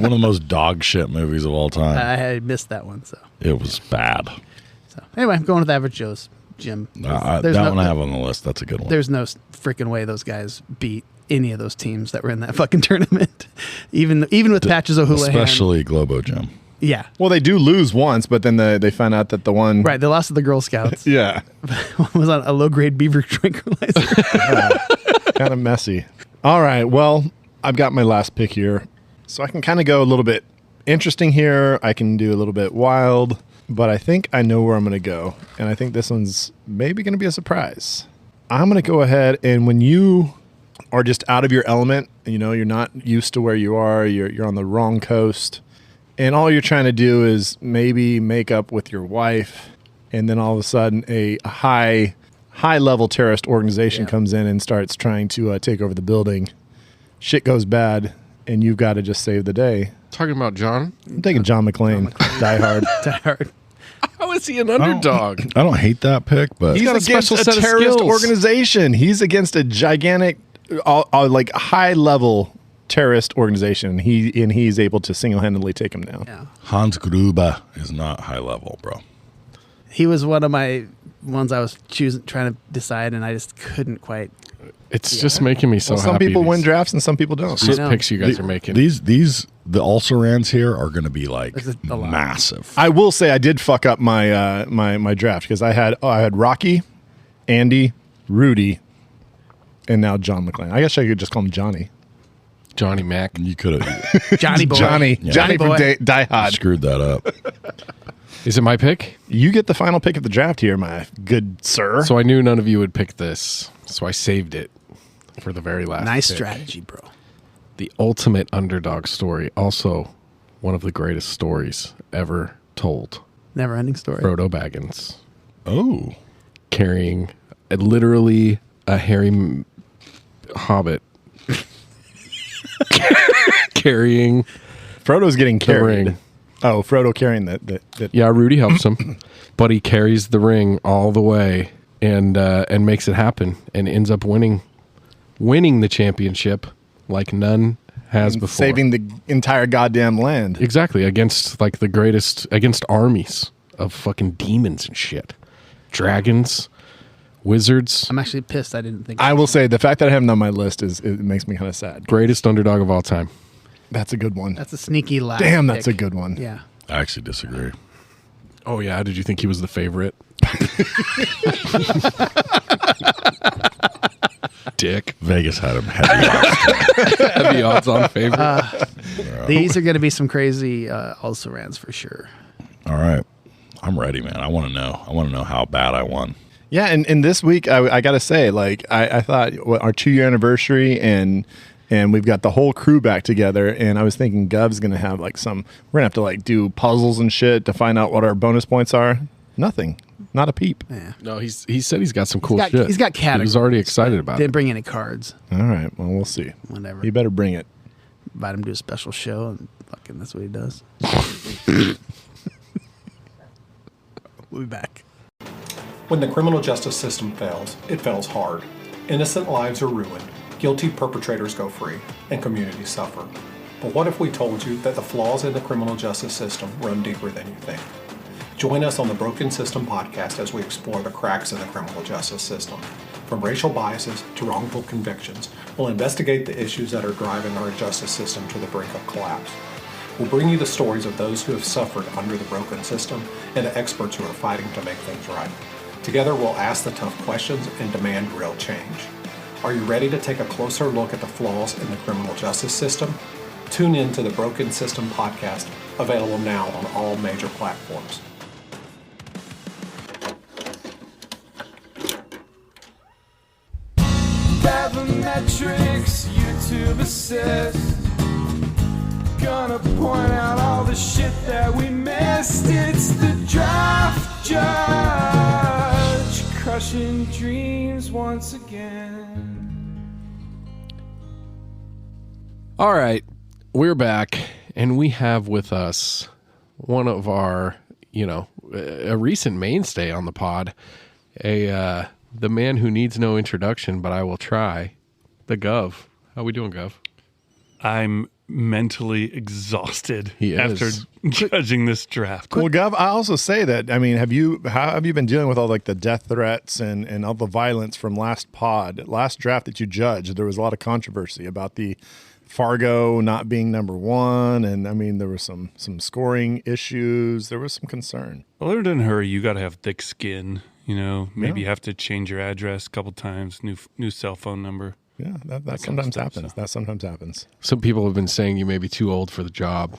of the most dog shit movies of all time. I had missed that one. So It was bad. anyway, I'm going with Average Joe's. Jim. That one I have on the list. That's a good one. There's no freaking way those guys beat any of those teams that were in that fucking tournament. even with Patches O'Houlihan. Especially Globo Jim. Yeah. Well, they do lose once, but then they find out that the one... Right, they lost to the Girl Scouts. Yeah. Was on a low-grade beaver tranquilizer. Kind of messy. All right, well, I've got my last pick here. So I can kind of go a little bit interesting here. I can do a little bit wild, but I think I know where I'm going to go. And I think this one's maybe going to be a surprise. I'm going to go ahead, and when you are just out of your element, you're not used to where you are, you're on the wrong coast, and all you're trying to do is maybe make up with your wife, and then all of a sudden a high-level terrorist organization comes in and starts trying to take over the building. Shit goes bad, and you've got to just save the day. Talking about John? I'm taking John McClane. Die Hard. Die Hard. How is he an underdog? I don't hate that pick, but He's got a against special a set of terrorist skills. organization. He's against a gigantic, like high-level terrorist organization. He's able to single-handedly take him down. Yeah. Hans Gruber is not high level, bro. He was one of my ones I was trying to decide, and I just couldn't quite. It's just making me so Well, some happy. people win drafts and some people don't. These I know. picks you guys are making. The also-rans here are going to be like There's a lot. massive. I will say I did fuck up my my draft because I had Rocky, Andy, Rudy, and now John McClane. I guess I could just call him Johnny. Johnny Mac. You could have Johnny Boy. Johnny Johnny from Boy. Die Hard. screwed that up. Is it my pick? You get the final pick of the draft here, my good sir. So I knew none of you would pick this, so I saved it for the very last Nice pick. strategy, bro. The ultimate underdog story. Also, one of the greatest stories ever told. Never ending story. Frodo Baggins Oh. carrying literally a hairy hobbit carrying Frodo's getting the carried. ring. Oh, Frodo carrying that. Yeah, Rudy helps him, but he carries the ring all the way and makes it happen and ends up winning the championship like none has before. Saving the entire goddamn land. Exactly, against like the greatest, against armies of fucking demons and shit. Dragons, wizards, I'm actually pissed I didn't think. I will say the fact that I have him on my list it makes me kind of sad. greatest underdog of all time. That's a good one. That's a sneaky last Damn, that's pick. a good one. Yeah. I actually disagree. Oh yeah, did you think he was the favorite? Dick. Vegas had him heavy odds. Heavy odds on favorite. These are going to be some crazy also rans for sure. All right. I'm ready, man. I want to know. I want to know how bad I won. Yeah, and this week I got to say, like I thought our 2-year anniversary and we've got the whole crew back together, and I was thinking Gov's gonna have like we're gonna have to like do puzzles and shit to find out what our bonus points are. Nothing, not a peep. Yeah. No, he said he's got some cool got- shit. he's got He was categories, already excited about Didn't it. bring any cards. All right, well we'll see. Whatever. You better bring it. Invite him to a special show, and fucking that's what he does. We'll be back. When the criminal justice system fails, it fails hard. Innocent lives are ruined, guilty perpetrators go free, and communities suffer. But what if we told you that the flaws in the criminal justice system run deeper than you think? Join us on the Broken System podcast as we explore the cracks in the criminal justice system. From racial biases to wrongful convictions, we'll investigate the issues that are driving our justice system to the brink of collapse. We'll bring you the stories of those who have suffered under the broken system and the experts who are fighting to make things right. Together, we'll ask the tough questions and demand real change. Are you ready to take a closer look at the flaws in the criminal justice system? Tune in to the Broken System podcast, available now on all major platforms. Bathymetrics, YouTube assist. Gonna point out all the shit that we missed. It's the draft judge, crushing dreams once again. All right, we're back, and we have with us one of our, a recent mainstay on the pod, the man who needs no introduction, but I will try, the Gov. How we doing, Gov? I'm mentally exhausted He after is. judging this draft. Well, Gov, I also say that, I mean, how have you been dealing with all like the death threats and all the violence from last draft that you judged? There was a lot of controversy about the Fargo not being number one. And I mean, there were some scoring issues. There was some concern. Well, other than hurry, you got to have thick skin. You know, maybe you have to change your address a couple times, new cell phone number. Yeah, that sometimes happens. That sometimes happens. Some people have been saying you may be too old for the job.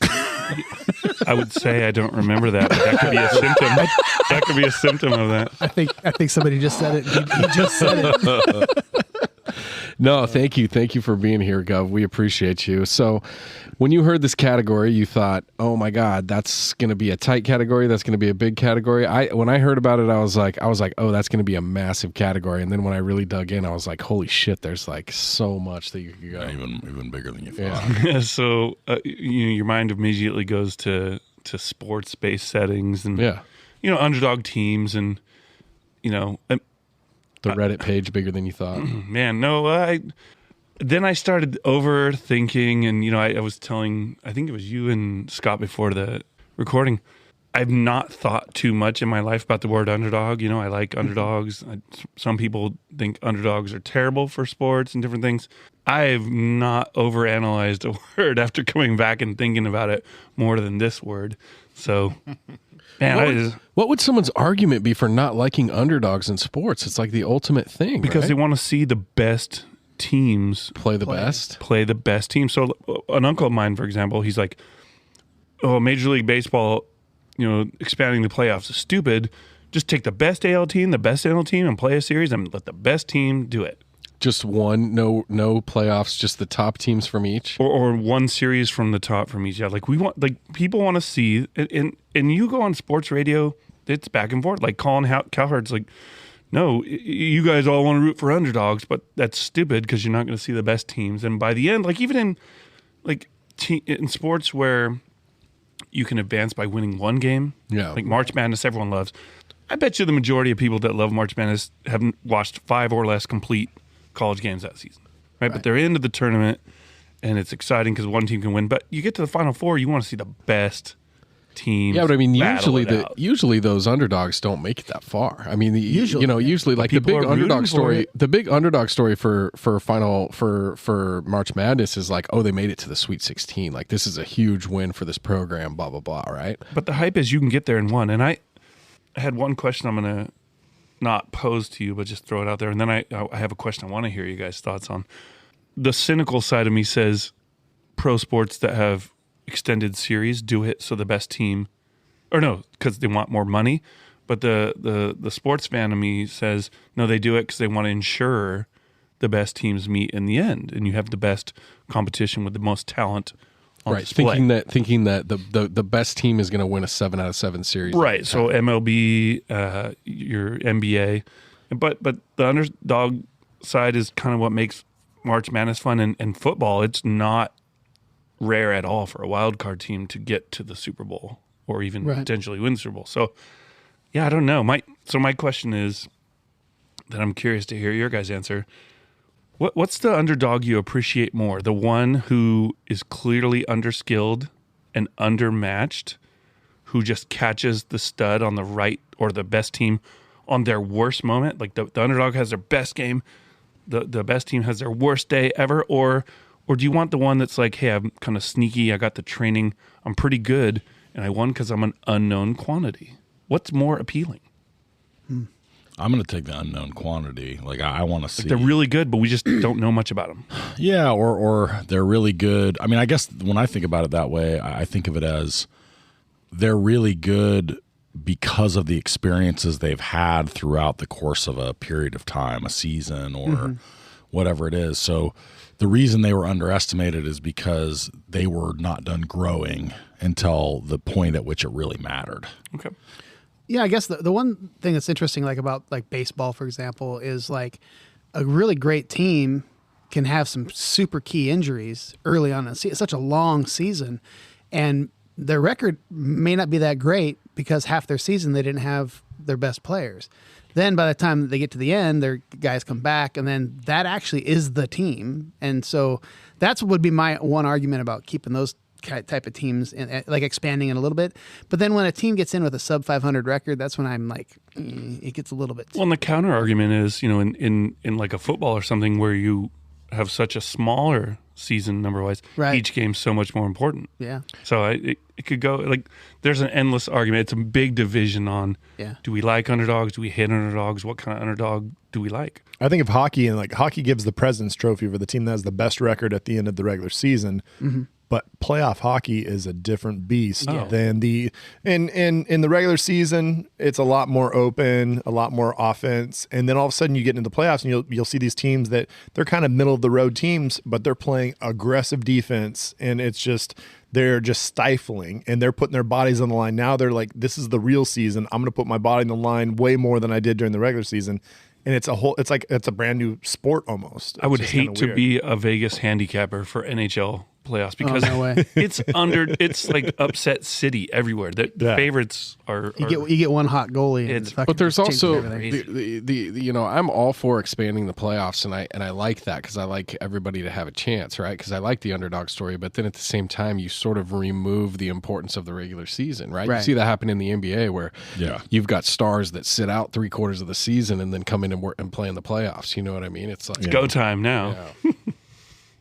I would say I don't remember that, but that could be a symptom. That could be a symptom of that. I think somebody just said it. He just said it. No, thank you. Thank you for being here, Gov. We appreciate you. So when you heard this category, you thought, oh my God, that's going to be a tight category. That's going to be a big category. When I heard about it, I was like, oh, that's going to be a massive category. And then when I really dug in, I was like, holy shit, there's like so much that you could go. Yeah, even bigger than you thought. Yeah. So your mind immediately goes to sports-based settings and underdog teams and the Reddit page bigger than you thought. Man, no, then I started overthinking, and I was telling, I think it was you and Scott before the recording, I've not thought too much in my life about the word underdog. I like underdogs. Some people think underdogs are terrible for sports and different things. I've not overanalyzed a word after coming back and thinking about it more than this word. So, man, what would someone's argument be for not liking underdogs in sports? It's like the ultimate thing, because right? they want to see the best teams play the best team. So an uncle of mine, for example, he's like, oh, Major League Baseball, expanding the playoffs is stupid. Just take the best AL team, the best NL team, and play a series and let the best team do it. Just one, no playoffs, just the top teams from each, or one series from the top from each. Yeah, people want to see, and you go on sports radio, it's back and forth. Like Colin Cowherd's like, no, you guys all want to root for underdogs, but that's stupid because you're not going to see the best teams. And by the end, like even in sports where you can advance by winning one game, like March Madness, everyone loves. I bet you the majority of people that love March Madness haven't watched 5 or less complete college games that season, right? But they're into the tournament, and it's exciting because one team can win. But you get to the Final Four, you want to see the best teams. Yeah, but I mean, usually those underdogs don't make it that far. I mean, usually like the big underdog story. The big underdog story for March Madness is like, oh, they made it to the Sweet 16. Like this is a huge win for this program. Blah blah blah. Right? But the hype is you can get there and win. And I had one question I'm gonna not pose to you, but just throw it out there. And then I have a question I want to hear you guys' thoughts on. The cynical side of me says pro sports that have extended series do it so the best team, or no, because they want more money. But the sports fan of me says, no, they do it because they want to ensure the best teams meet in the end. And you have the best competition with the most talent on display. Thinking that the best team is going to win a 7 out of 7 series. Right. So MLB, your NBA, but the underdog side is kind of what makes March Madness fun. And football, it's not rare at all for a wild card team to get to the Super Bowl or even potentially win the Super Bowl. So yeah, I don't know. My question is that I'm curious to hear your guys' answer. What's the underdog you appreciate more? The one who is clearly underskilled and undermatched, who just catches the stud on the right or the best team on their worst moment? Like the underdog has their best game, the best team has their worst day ever, or do you want the one that's like, hey, I'm kind of sneaky, I got the training, I'm pretty good, and I won because I'm an unknown quantity? What's more appealing? I'm going to take the unknown quantity. Like I want to see. They're really good, but we just don't know much about them. Yeah, or they're really good. I mean, I guess when I think about it that way, I think of it as they're really good because of the experiences they've had throughout the course of a period of time, a season or whatever it is. So the reason they were underestimated is because they were not done growing until the point at which it really mattered. Okay. Yeah, I guess the one thing that's interesting, like about like baseball, for example, is like a really great team can have some super key injuries early on in the season. It's such a long season, and their record may not be that great because half their season they didn't have their best players. Then by the time they get to the end, their guys come back, and then that actually is the team. And so that's what would be my one argument about keeping those type of teams and like expanding it a little bit. But then when a team gets in with a sub 500 record, that's when I'm like, it gets a little bit. Well, and the counter argument is, in like a football or something where you have such a smaller season number wise, Right. each game's so much more important. Yeah. So it could go like there's an endless argument. It's a big division on do we like underdogs? Do we hate underdogs? What kind of underdog do we like? I think of hockey, and like hockey gives the President's Trophy for the team that has the best record at the end of the regular season. Mm-hmm. But playoff hockey is a different beast Oh. than the in the regular season. It's a lot more open, a lot more offense, and then all of a sudden you get into the playoffs and you'll see these teams that they're kind of middle of the road teams, but they're playing aggressive defense, and they're just stifling, and they're putting their bodies on the line. Now they're like, this is the real season. I'm going to put my body on the line way more than I did during the regular season. And it's a brand new sport almost. I would It's just hate kinda to weird. be a Vegas handicapper for NHL playoffs because no way. it's like upset city everywhere. The favorites are You get one hot goalie. It's- fucking But there's changes also everything. the I'm all for expanding the playoffs, and I like that because I like everybody to have a chance, right? Because I like the underdog story, but then at the same time, you sort of remove the importance of the regular season, right? You Right. see that happen in the NBA where Yeah. you've got stars that sit out 3/4 of the season and then come in and work and play in the playoffs. You know what I mean? It's like go time now.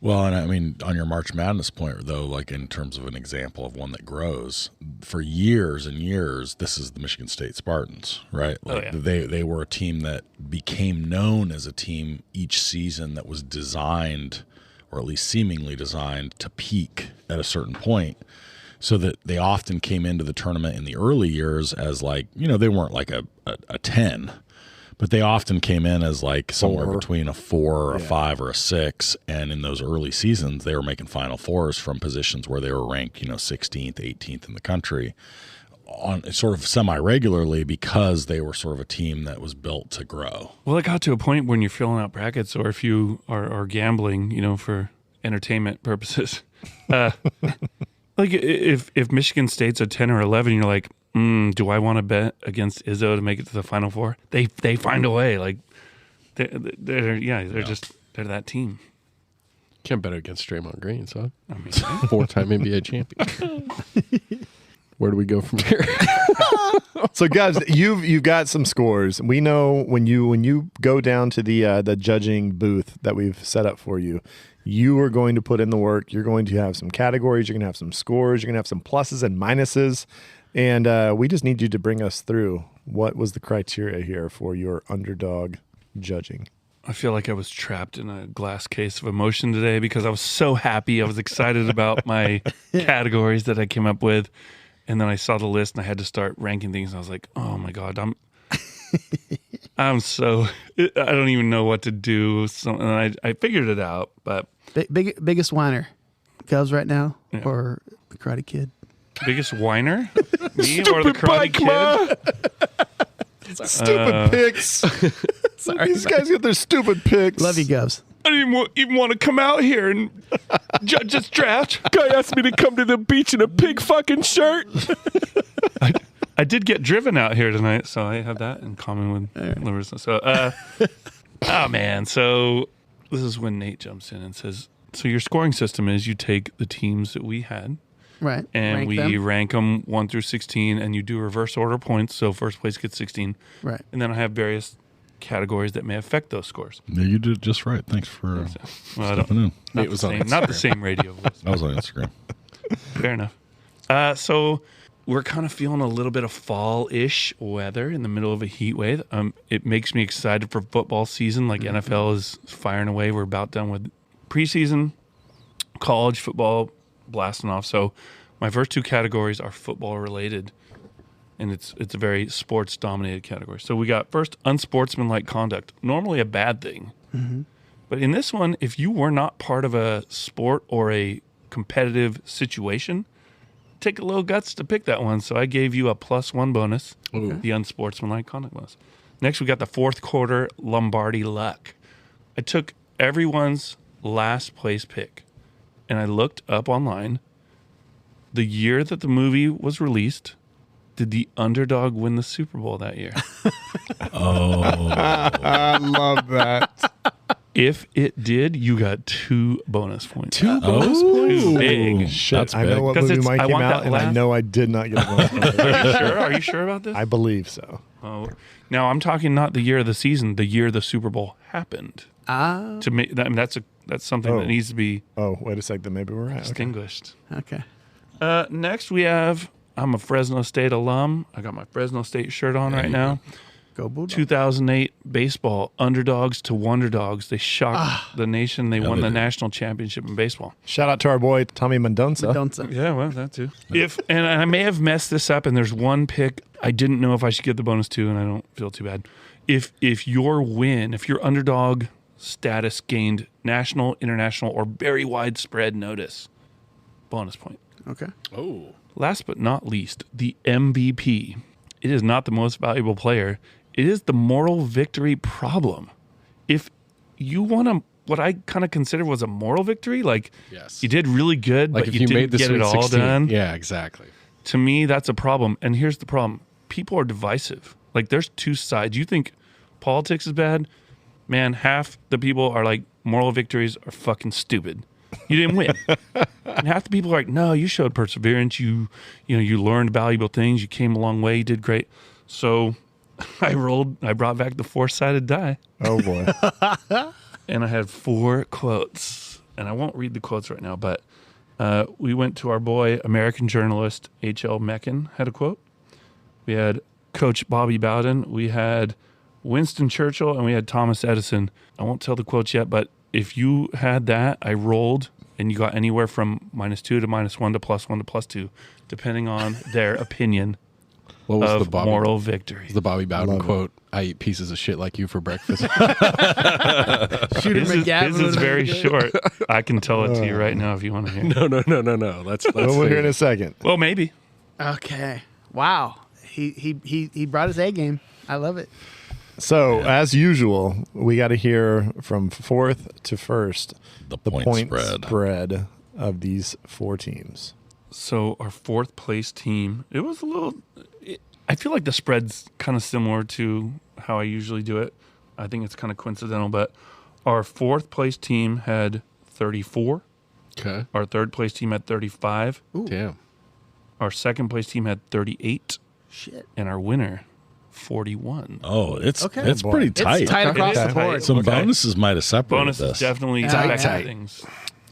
Well, and I mean, on your March Madness point, though, like in terms of an example of one that grows, for years and years, this is the Michigan State Spartans, right? Like they were a team that became known as a team each season that was designed, or at least seemingly designed, to peak at a certain point. So that they often came into the tournament in the early years as like, they weren't like a 10, but they often came in as like somewhere between a 4 or a 5 or a 6. And in those early seasons, they were making Final Fours from positions where they were ranked, 16th, 18th in the country on sort of semi-regularly because they were sort of a team that was built to grow. Well, it got to a point when you're filling out brackets or if you are gambling, for entertainment purposes. Like if Michigan State's a 10 or 11, you're like, do I want to bet against Izzo to make it to the Final Four? They find a way. Like they're that team. can't bet against Draymond Green, so I mean, 4-time NBA champion. Where do we go from here? So, guys, you've got some scores. We know when you go down to the judging booth that we've set up for you, you are going to put in the work. You're going to have some categories. You're going to have some scores. You're going to have some pluses and minuses. And we just need you to bring us through what was the criteria here for your underdog judging. I feel like I was trapped in a glass case of emotion today because I was so happy. I was excited about my categories that I came up with. And then I saw the list and I had to start ranking things. And I was like, oh my God, I'm so, I don't even know what to do. So, and I figured it out, but. Biggest whiner, Govs right now, or the Karate Kid? Biggest whiner? Me or the Karate Kid? Stupid picks. These guys get their stupid picks. Love you, Govs. I didn't even want to come out here and judge this draft. Guy asked me to come to the beach in a pig fucking shirt. I did get driven out here tonight, so I have that in common with Larissa. So, oh man. So this is when Nate jumps in and says, so your scoring system is you take the teams that we had. Right. And we rank them 1 through 16, and you do reverse order points. So first place gets 16. Right. And then I have various categories that may affect those scores. Yeah, you did just right. Thanks for stepping in. Not, not the same radio voice. I was on Instagram. Fair enough. So we're kind of feeling a little bit of fall-ish weather in the middle of a heat wave. It makes me excited for football season. Like NFL is firing away. We're about done with preseason, college football blasting off. So my first two categories are football related, and it's a very sports dominated category. So we got first unsportsmanlike conduct. Normally a bad thing, but in this one, if you were not part of a sport or a competitive situation, take a little guts to pick that one. So I gave you a +1 bonus, the unsportsmanlike conduct bonus. Next, we got the fourth quarter Lombardi luck. I took everyone's last place pick, and I looked up online. The year that the movie was released, did the Underdog win the Super Bowl that year? I love that. If it did, you got 2 bonus points. 2 bonus points? Too big. Shit, That's I know big. what 'Cause movie it's- mine I came want out, that and I laugh. know I did not get a bonus point. Are you sure? Are you sure about this? I believe so. Oh, now I'm talking not the year of the season, the year the Super Bowl happened. To make that, I mean, that's something that needs to be Oh, wait a sec. Then maybe we're right. Okay. distinguished. Okay. Next, we have. I'm a Fresno State alum. I got my Fresno State shirt on right now. Go Bulldogs. 2008 baseball, underdogs to wonderdogs. They shocked the nation. They won the national championship in baseball. Shout out to our boy Tommy Mendonça. Don't say. Yeah, well, that too. And I may have messed this up, and there's one pick I didn't know if I should get the bonus to, and I don't feel too bad. If your underdog status gained national, international, or very widespread notice, bonus point. Okay. Oh. Last but not least, the MVP. It is not the most valuable player. It is the moral victory problem. If you won what I kind of consider was a moral victory, like Yes. you did really good, Like but if you you didn't made the get Sweet it all 16. done. Yeah, exactly. To me, that's a problem. And here's the problem. People are divisive. Like there's 2 sides. You think politics is bad? Man, half the people are like moral victories are fucking stupid. You didn't win. And half the people are like, no, you showed perseverance. You learned valuable things. You came a long way. You did great. So I brought back the 4-sided die. Oh boy. And I had 4 quotes. And I won't read the quotes right now, but we went to our boy, American journalist H.L. Mencken had a quote. We had Coach Bobby Bowden. We had Winston Churchill, and we had Thomas Edison. I won't tell the quotes yet, but if you had that, I rolled, and you got anywhere from -2 to -1 to +1 to +2, depending on their opinion What was of the Bobby, moral victory. the Bobby Bowden Love it. quote? I eat pieces of shit like you for breakfast. Shooter McGavin. His is very short. I can tell it to you right now if you want to hear. No. Let's Well, we'll hear in a second. Well, maybe. Okay. Wow. He brought his A game. I love it. So, as usual, we got to hear from 4th to 1st The point spread. of these 4 teams. So our 4th place team, it was a little. I feel like the spread's kind of similar to how I usually do it. I think it's kind of coincidental, but our 4th place team had 34. Okay. Our 3rd place team had 35. Damn. Our 2nd place team had 38, Shit. and our winner 41. Oh, it's Okay. it's Boy. pretty It's tight. tight It across is the tight. board. Some Okay. bonuses might have separated Bonus this. definitely Tight. affected things.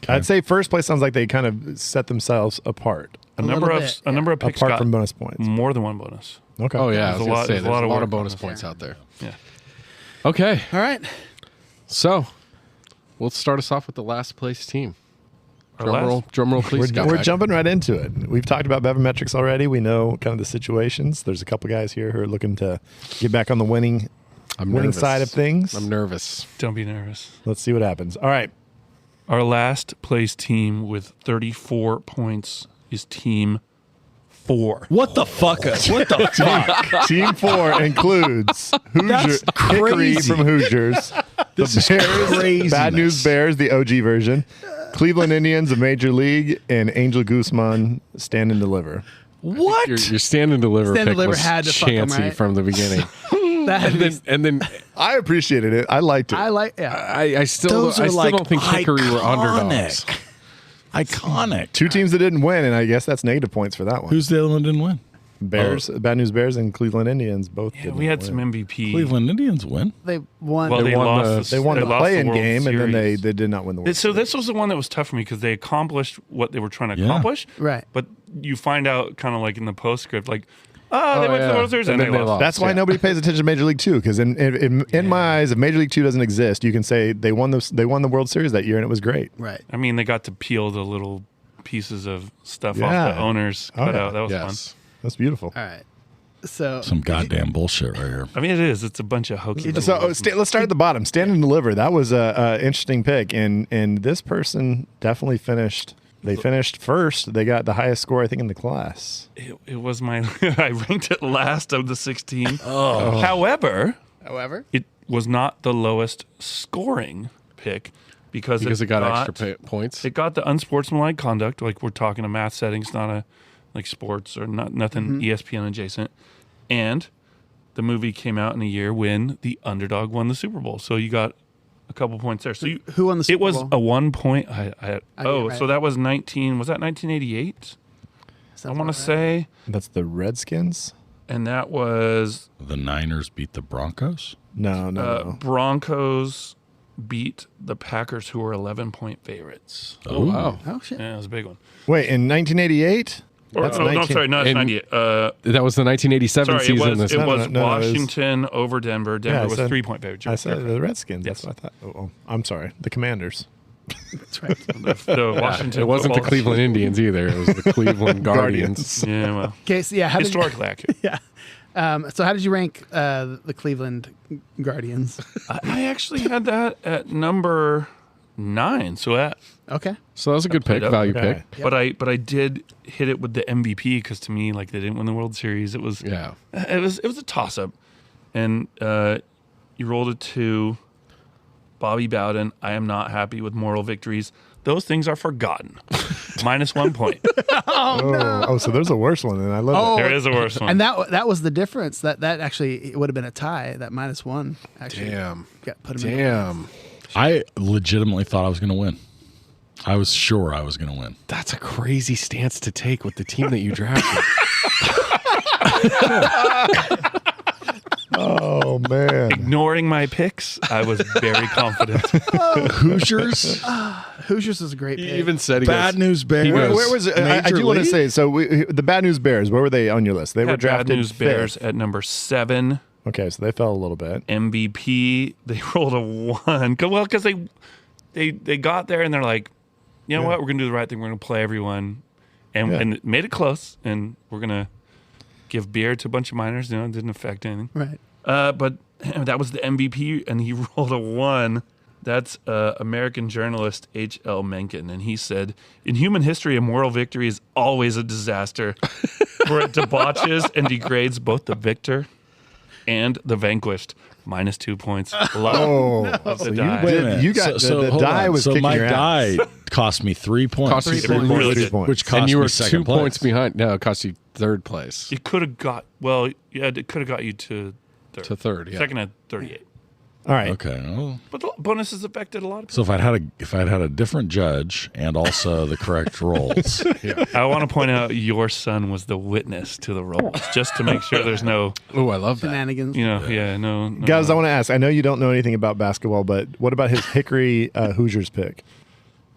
I'd say first place sounds like they kind of set themselves apart, A number little of bit, a number of picks apart got from bonus points. more than one bonus. Okay. Oh yeah, I There's was a gonna lot- say there's there's a lot a of lot work of bonus on this. points out there. Yeah. Okay, All right. so let's start us off with the last place team. Our Drum roll, please. We're jumping right into it. We've talked about Bevometrics already. We know kind of the situations. There's a couple guys here who are looking to get back on the winning nervous. side of things. I'm nervous. Don't be nervous. Let's see what happens. All right. Our last place team with 34 points is Team 4. What the fuck? What the fuck? Team 4 includes Hickory crazy. from Hoosiers, the Bears, craziness. Bad News Bears, the OG version, Cleveland Indians of Major League, and Angel Guzman, Stand and Deliver. What? Your stand and deliver Stand and pick deliver was had to fuck 'em, chancy right? from the beginning. and then I appreciated it. I liked it. I like. Yeah. I still don't think Hickory were underdogs. Iconic. 2 teams that didn't win, and I guess that's negative points for that one. Who's the other one didn't win? Bears, Bad News Bears, and Cleveland Indians both. Yeah, didn't we had win. some MVP. Cleveland Indians win. They won. Well, they won lost. the- They won the lost play-in World game, and then Series. they did not win the World So this was the one that was tough for me because they accomplished what they were trying to Yeah. accomplish. Right. But you find out kind of like in the postscript, like, they went to the World Series and they lost. That's why nobody pays attention to Major League 2, because in my eyes, if Major League 2 doesn't exist, you can say they won the World Series that year and it was great. Right. I mean, they got to peel the little pieces of stuff Yeah. off the owners Oh, cut yeah. out. That was Yes. That's beautiful. All right. So Some goddamn bullshit right here. fun. I mean, it is. It's a bunch of hokey. So let's start at the bottom. Stand and Deliver. That was a interesting pick, and this person definitely finished. They finished first. They got the highest score, I think, in the class. It was my. I ranked it last of the 16. However, it was not the lowest scoring pick because it got extra points. It got the unsportsmanlike conduct, like we're talking a math settings, not a like sports or nothing ESPN adjacent, and the movie came out in a year when the Underdog won the Super Bowl. So you got a couple points there. So Who won the Super it was Bowl? a 1 point. right. So that was 1988? I want to say. That's the Redskins? And that was The Niners beat the Broncos? No. Broncos beat the Packers, who were 11-point favorites. Oh, wow. Oh, shit. Yeah, it was a big one. Wait, in 1988? Or, That's no, 19 I'm sorry, no, it's and- 98. That was the 1987 Sorry, it season. was, No, was no, it was- Washington over Denver. Denver I was said- 3-point favorite. I said the Redskins. Yes. That's what I thought. Oh, I'm sorry. The Commanders. That's right. The Washington It wasn't the football- Cleveland Indians either. It was the Cleveland Guardians. Yeah, well, Okay, so how did historically accurate. you, so how did you rank the Cleveland Guardians? I actually had that at number 9. So that, Okay. So that was a good pick, up. value Okay. pick. but I did hit it with the MVP because to me, like, they didn't win the World Series. It was Yeah. it was a toss up, and you rolled it to Bobby Bowden. I am not happy with moral victories. Those things are forgotten. -1 point. Oh, so there's a worse one, and I love Oh, it. There is a worse one. And that was the difference. That actually it would have been a tie. That -1 actually. Damn. Put him in. Damn. I legitimately thought I was going to win. I was sure I was going to win. That's a crazy stance to take with the team that you drafted. Oh, man. Ignoring my picks, I was very confident. Hoosiers? Hoosiers is a great pick. He even said he Bad goes, News Bears. He goes, Where was it? I Major do want to League? say, so the Bad News Bears, where were they on your list? They were Had Bad drafted News Bears fifth. at number 7. Okay, so they fell a little bit. MVP, they rolled a 1. Well, because they got there and they're like, you know what, we're gonna do the right thing. We're gonna play everyone, and it made it close. And we're gonna give beer to a bunch of minors. You know, it didn't affect anything. Right. But that was the MVP, and he rolled a 1. That's American journalist H.L. Mencken, and he said, "In human history, a moral victory is always a disaster, for it debauches and degrades both the victor and the vanquished." -2 points. Love of the die. Wait a minute. You got the hold die on. was so kicking my your ass. die cost me 3 points. Cost you It really did. Which cost and you me were second 2 points place. behind. No, it cost you third place It could have got it could have got you to third. to third. Yeah. Second at 38. All right. Okay. Well, But the bonuses affected a lot of people. so if I'd had a different judge and also the correct rolls, I want to point out your son was the witness to the rolls, just to make sure there's no, Oh, I love that. Shenanigans. no. Guys, I want to ask. I know you don't know anything about basketball, but what about his Hickory Hoosiers pick?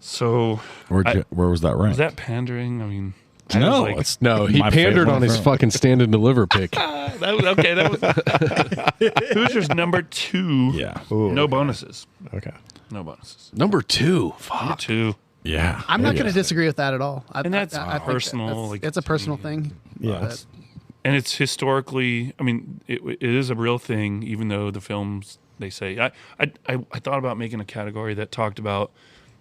So where was that ranked? was that pandering? I mean, I no, was like, it's No, he my pandered favorite on his friend. fucking stand and deliver pick. that was okay. That was Hoosiers number 2. Yeah. No bonuses. Okay. No bonuses. Number 2. Number Fuck. 2. Yeah. I'm not Yeah. going to disagree with that at all. And that's I think personal, that's- like, it's a personal thing. Yeah. And it's historically, I mean, it is a real thing, even though the films, they say. I thought about making a category that talked about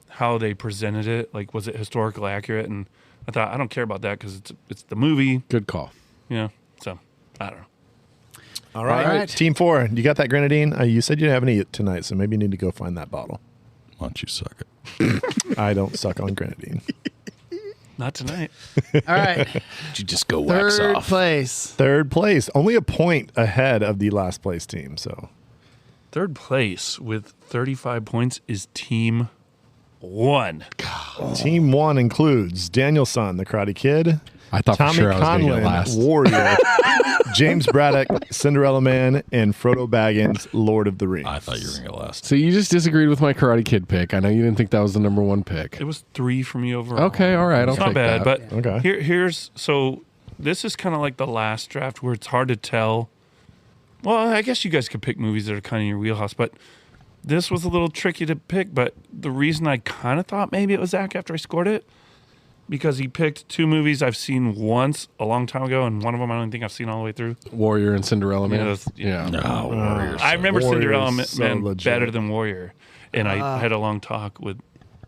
how they presented it. Like, was it historically accurate? And I thought, I don't care about that because it's the movie, Good call. so I don't know. All right. All right. Team 4, you got that grenadine? You said you didn't have any tonight, so maybe you need to go find that bottle. Why don't you suck it? I don't suck on grenadine. Not tonight. All right. Did you just go wax Third off? place. Third place, only a point ahead of the last place team. So Third place with 35 points is Team 1. Team 1 includes Danielson, the Karate Kid, I thought for Tommy sure I was going to get Conlon, last. Warrior, James Braddock, Cinderella Man, and Frodo Baggins, Lord of the Rings. I thought you were going to get last. So you just disagreed with my Karate Kid pick. I know you didn't think that was the number 1 pick. It was 3 for me overall. Okay, all right. I'll It's not take bad, that. but Okay. here's so this is kind of like the last draft where it's hard to tell. Well, I guess you guys could pick movies that are kind of in your wheelhouse, but this was a little tricky to pick. But the reason I kind of thought maybe it was Zach after I scored it, because he picked 2 movies I've seen once a long time ago, and one of them I don't think I've seen all the way through. Warrior and Cinderella Man. that's- Yeah. No, Warriors. I remember Warrior's Cinderella so Man legit. better than Warrior, and I had a long talk with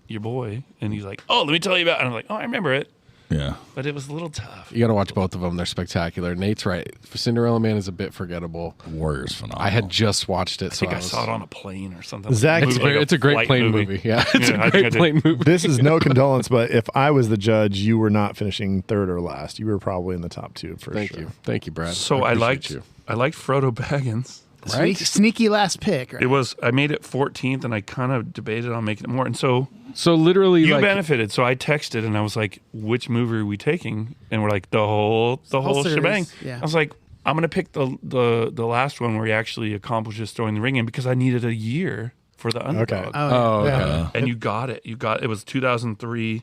your boy, and he's like, "Oh, let me tell you about," it. And I'm like, "Oh, I remember it." Yeah. but it was a little tough. You got to watch both of them. They're spectacular. Nate's right. Cinderella Man is a bit forgettable. Warrior's phenomenal. I had just watched it, I think I saw it on a plane or something. Zach, Movie, like it's a great flight plane movie. Yeah, it's Yeah, I a think I great did. plane movie. This is no condolence, but if I was the judge, you were not finishing third or last. You were probably in the top 2 for Thank sure. you. Thank you, Brad. So I appreciate liked Frodo Baggins. Right? Sneaky last pick. Right? It was I made it 14th, and I kind of debated on making it more. And so So literally, you like, benefited. So I texted and I was like, "Which movie are we taking?" And we're like, "The whole series, shebang." yeah. I was like, "I'm gonna pick the last one where he actually accomplishes throwing the ring in because I needed a year for the Underdog." oh, okay. Yeah. And you got it. It was 2003.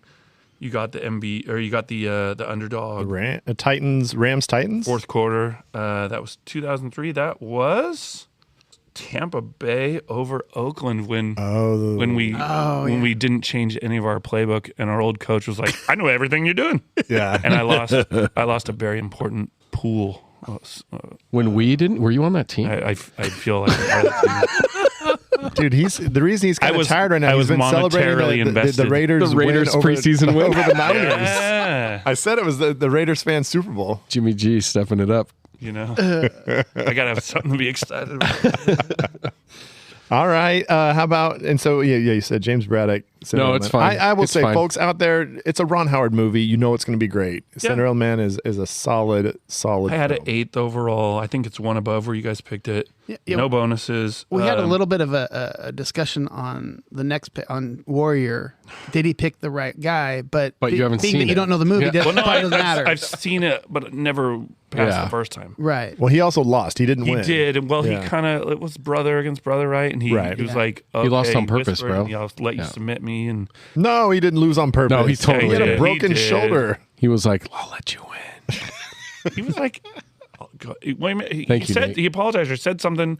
You got the the Underdog. Rams Titans. Fourth quarter. That was 2003. That was Tampa Bay over Oakland when we didn't change any of our playbook, and our old coach was like, "I know everything you're doing." Yeah. And I lost a very important pool. When we didn't, were you on that team? I feel like a part of the team. Dude, the reason he's kind I of was- tired right now. I He's was been celebrating monetarily the invested. Raiders, The Raiders win over, preseason win. over the Niners. Yeah. I said it was the Raiders fan Super Bowl. Jimmy G stepping it up. You know, I gotta have something to be excited about. All right. How about, and so, you said James Braddock. Cinderella it's Man. fine. I will It's say, fine. folks out there, it's a Ron Howard movie. You know it's going to be great. Cinderella Man is a solid I had an film. 8th overall. I think it's one above where you guys picked it. Yeah. No bonuses. We had a little bit of a discussion on the next pick, on Warrior. Did he pick the right guy? But you haven't being seen that you it. don't know the movie, Yeah. Well, no, probably doesn't matter. I've seen it, but never passed Yeah. the first time. Right. Well, he also lost. He didn't He win. did, and well, Yeah. he kind of it was brother against brother, right? And he Right. was Yeah. like, He lost okay, on purpose, whispered, bro. and, I'll let you Yeah. submit me, and No, he didn't lose on purpose. No, he totally He had a did. broken He did. shoulder. He was like, "I'll let you win." he was like, oh, God. Wait a minute. Thank He you, said Nate. he apologized or said something,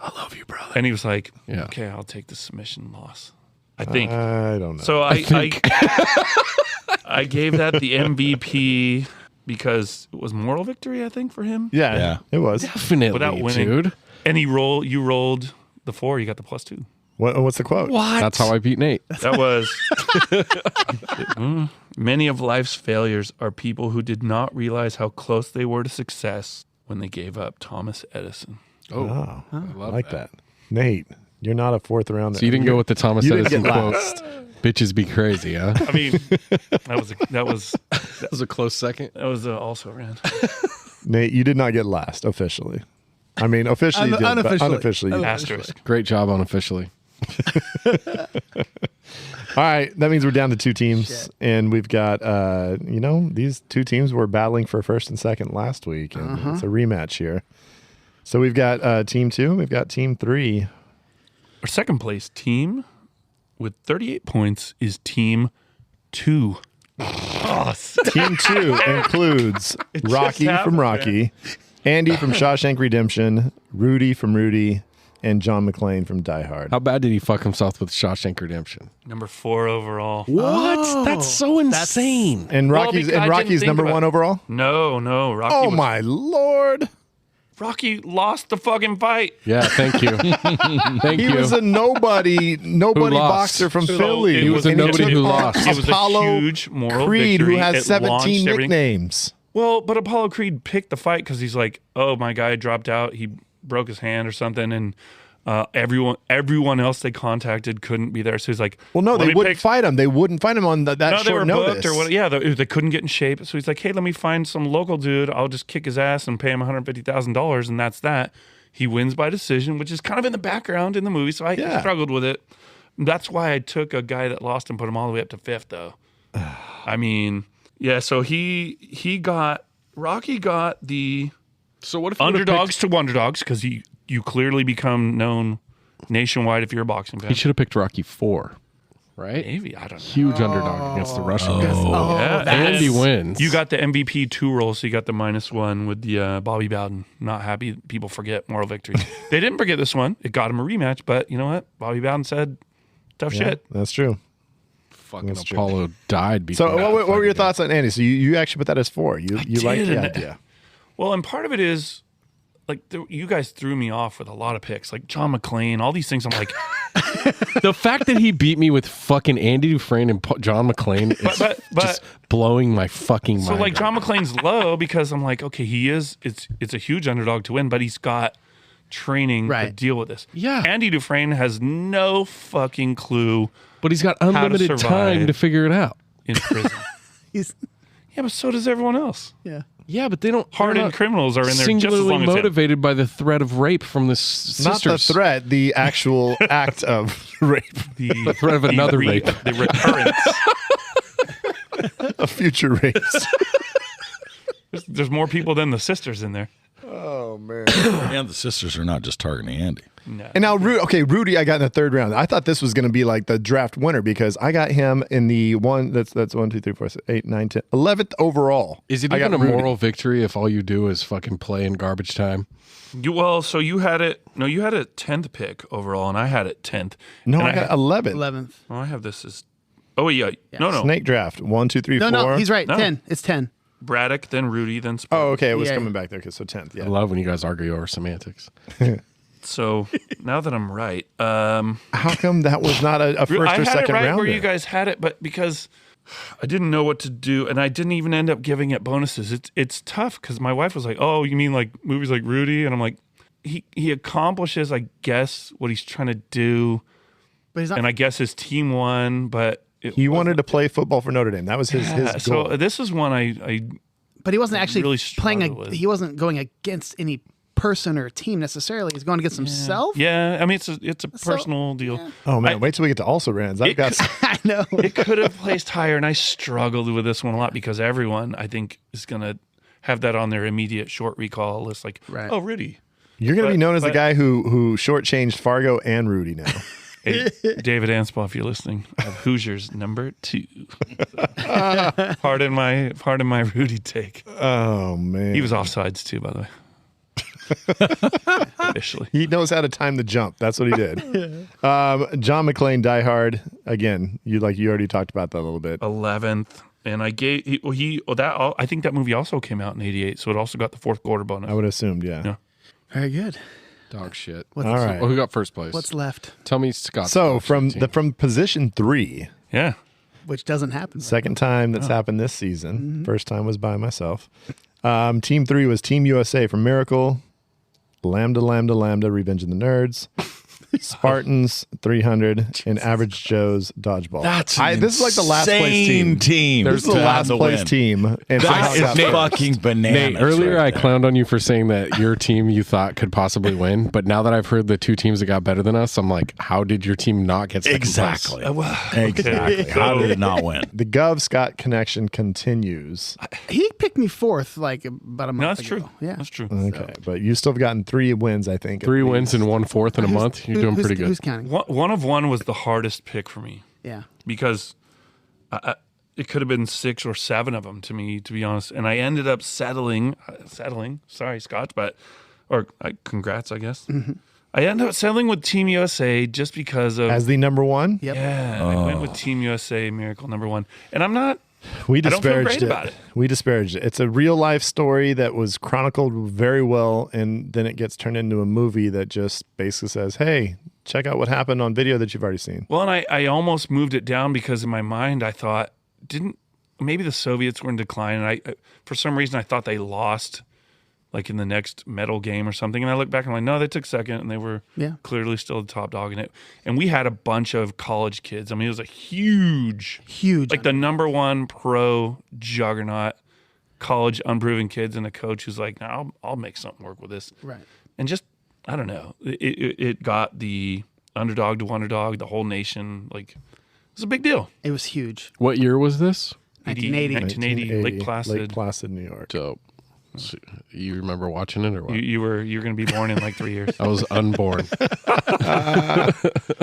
I love you, brother. and he was like, Yeah. okay, I'll take the submission loss. I think. I don't know. So I I gave that the MVP because it was moral victory, I think, for him. yeah, it was. Definitely, Without winning. dude. And you rolled the 4, you got the +2. What's the quote? What? That's how I beat Nate. That was many of life's failures are people who did not realize how close they were to success when they gave up. Thomas Edison. Oh, I I love like that. that. Nate, you're not a fourth rounder. So you didn't go with the Thomas you didn't Edison get quote. last. Bitches be crazy, huh? I mean, that was That was a close second. also ran. Nate, you did not get last officially. I mean, officially, you did, but Unofficially. unofficially. you did. Asterisk. Great job unofficially. All right, that means we're down to 2 teams, and we've got these 2 teams were battling for first and second last week, and it's a rematch here. So we've got team 2, we've got team 3. Our second place team with 38 points is team 2. Oh, Team 2 includes Rocky happened, from Rocky, Andy from Shawshank Redemption, Rudy from Rudy, and John McClane from Die Hard. How bad did he fuck himself with Shawshank Redemption? number 4 overall. What? That's so insane. And Well, Rocky's because I didn't think number about 1 it. overall. No, Rocky. Oh was- my lord! Rocky lost the fucking fight. Yeah, thank you. Thank He you. was a nobody Who lost? boxer from So Philly. it was a And he nobody took who on lost. It was Apollo a huge moral Creed, victory. who has It 17 launched everything. nicknames. Well, but Apollo Creed picked the fight because he's like, oh, my guy dropped out. He broke his hand or something, and everyone else they contacted couldn't be there. So he's like, Well, no, let they me wouldn't pick- fight him. They wouldn't fight him on that No, they were short notice. booked or what? Yeah, they couldn't get in shape. So he's like, hey, let me find some local dude. I'll just kick his ass and pay him $150,000, and that's that. He wins by decision, which is kind of in the background in the movie. So I struggled with it. That's why I took a guy that lost and put him all the way up to 5th, though. I mean, yeah. So Rocky got the So what if underdogs to underdogs because you clearly become known nationwide if you're a boxing fan. He should have picked Rocky 4, right? Maybe, I don't know. Huge underdog against the Russian guy. Yeah, And he wins. You got the MVP 2 roll, so you got the -1 with the Bobby Bowden. Not happy people forget moral victory. They didn't forget this one. It got him a rematch, but you know what? Bobby Bowden said, tough Yeah, shit. that's true. fucking That's true. Apollo died before. So that what were your fight. thoughts on Andy? So you actually put that as 4. You like did, the and idea. Well, and part of it is, like, you guys threw me off with a lot of picks, like John McClane, all these things. I'm like, The fact that he beat me with fucking Andy Dufresne and John McClane is just blowing my fucking mind. So like John McClane's low because I'm like, okay, it's a huge underdog to win, but he's got training to deal with this. Yeah. Andy Dufresne has no fucking clue. But he's got unlimited time to figure it out. In prison. Yeah, but so does everyone else. Yeah. Yeah, but they don't. Hardened criminals are in there just as singularly long as him. motivated by the threat of rape from the sisters. Not the threat, the actual act of rape. The threat of another rape. The recurrence. A future rape. There's more people than the sisters in there. Oh, man. And the sisters are not just targeting Andy. No. And now, Rudy, I got in the third round. I thought this was going to be like the draft winner because I got him in the that's 1, 2, 3, 4, 6, 8, 9, 10, 11th overall. Is it even a moral victory if all you do is fucking play in garbage time? So you had it. No, you had a 10th pick overall, and I had it 10th. No, and I got 11th. 11th. Oh, I have this as. Oh yeah. No. Snake draft 1, 2, 3, 4. No, he's right. No. 10. It's 10. Braddock, then Rudy, then Spurs. Oh, okay. It was coming back there. Okay, so 10th. Yeah. I love when you guys argue over semantics. So now that I'm right, how come that was not a first I or had second it right round? where you guys had it, but because I didn't know what to do, and I didn't even end up giving it bonuses. It's tough because my wife was like, "Oh, you mean like movies like Rudy?" And I'm like, he accomplishes, I guess, what he's trying to do, But he's not. and I guess his team won, but He wanted to play football for Notre Dame. That was his goal. So this is one I But he wasn't actually really playing. struggle with. He wasn't going against any person or team necessarily. He's going against himself. Yeah, I mean it's a personal deal. Oh man, wait till we get to also rans. I've got I know. It could have placed higher, and I struggled with this one a lot because everyone I think is gonna have that on their immediate short recall list. Like, Right. oh, Rudy. You're going to be known as the but- guy who shortchanged Fargo and Rudy now. Hey, David Anspaugh, if you're listening, I have Hoosiers number 2. Pardon my Rudy take. Oh man, He was offsides too, by the way. Officially. He knows how to time the jump. That's what he did. John McClane, Die Hard. Again, you already talked about that a little bit. 11th, and I gave I think that movie also came out in '88, so it also got the fourth quarter bonus. I would have assumed, yeah. Yeah. Very good. Dog shit. All right. Well, who got first place? What's left? Tell me, Scott. So from position 3, Yeah. Which doesn't happen. second time that's happened this season. First time was by myself. Team 3 was Team USA from Miracle, Lambda, Revenge of the Nerds, Spartans 300, and Average Joe's Dodgeball. This is like the last place team. There's This is the last place team. And That somehow is got fucking bananas. Nate, earlier right I there. clowned on you for saying that your team you thought could possibly win, but now that I've heard the two teams that got better than us, I'm like, how did your team not get second place? Exactly. Exactly. How did it not win? The Gov Scott connection continues. He picked me fourth like about a month No, that's ago. true. Yeah. That's true. Okay, but you still have gotten 3 wins, I think. 3 wins and 1/4 in a month. You're doing pretty good. Who's counting? One of one was the hardest pick for me Yeah. because it could have been 6 or 7 of them to me, to be honest. And I ended up settling. Sorry, Scott, congrats, I guess. I ended up settling with Team USA just because of As the number 1? Yep. yeah. I went with Team USA Miracle number 1, and I'm not. We I don't feel disparaged great about it. We disparaged it. It's a real life story that was chronicled very well, and then it gets turned into a movie that just basically says, hey, check out what happened on video that you've already seen. Well, and I almost moved it down because in my mind I thought maybe the Soviets were in decline, and I for some reason I thought they lost like in the next medal game or something. And I look back and I'm like, no, they took second, and they were clearly still the top dog in it. And we had a bunch of college kids. I mean, it was a huge, like the number 1 pro juggernaut, college unproven kids, and a coach who's like, no, I'll make something work with this. Right. And just, I don't know, it got the underdog to underdog, the whole nation. Like, it was a big deal. It was huge. What year was this? 1980. Lake Placid. Lake Placid, New York. Dope. So you remember watching it or what? You're going to be born in like 3 years. I was unborn.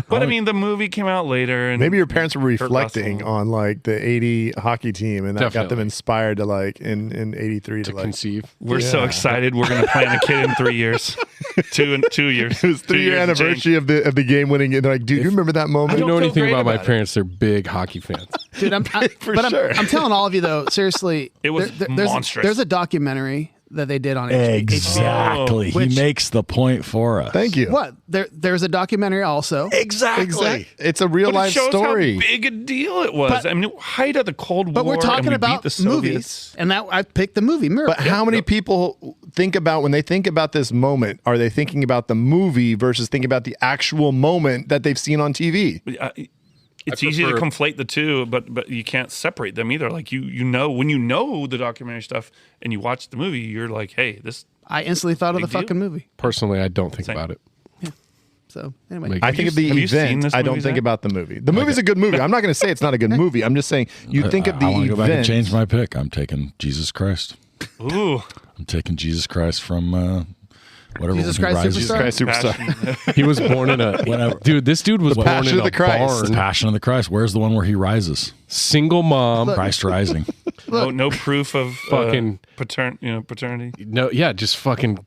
But I mean, the movie came out later, and Maybe your parents were Kurt reflecting Russell. on like the 80 hockey team, and that got them Definitely. inspired to like in 83 to like Conceive. We're so excited. We're going to plan a kid in 3 years. 2 years. it was 3-year anniversary of the game winning, and they're like, dude, you remember that If moment? you know feel anything great about my about it. parents, they're big hockey fans. Dude, I'm sure. telling all of you though, seriously, It was monstrous. There's a documentary that they did on Exactly. HBO. He makes the point for us. Thank you. What? There's a documentary also. Exactly. It's a real But it life shows story. how big a deal it was. But- I mean, height of the Cold War. But we're and talking we about beat the movies, Soviets. and that I picked the movie Miracle. But how many people think about when they think about this moment? Are they thinking about the movie versus thinking about the actual moment that they've seen on TV? It's easy to conflate the two, but you can't separate them either. Like you know, when you know the documentary stuff and you watch the movie, you're like, hey, this. I instantly thought of the Big deal. fucking movie. Personally, I don't think Same. about it. So anyway, Like- I think of the have you seen event. this I don't movie, think Zach? about the movie. The movie's a good movie. I'm not going to say it's not a good movie. I'm just saying you think of the I want to go back and event. change my pick. I'm taking Jesus Christ. Ooh, I'm taking Jesus Christ from whatever. Jesus when he Christ rises. Superstar? Christ Superstar. passion. He was born in a dude. This dude was born Passion in of a the Christ. The barn. Passion of the Christ. Where's the one where he rises? Single mom. Christ rising. No proof of Fucking- paternity. No, yeah, just fucking.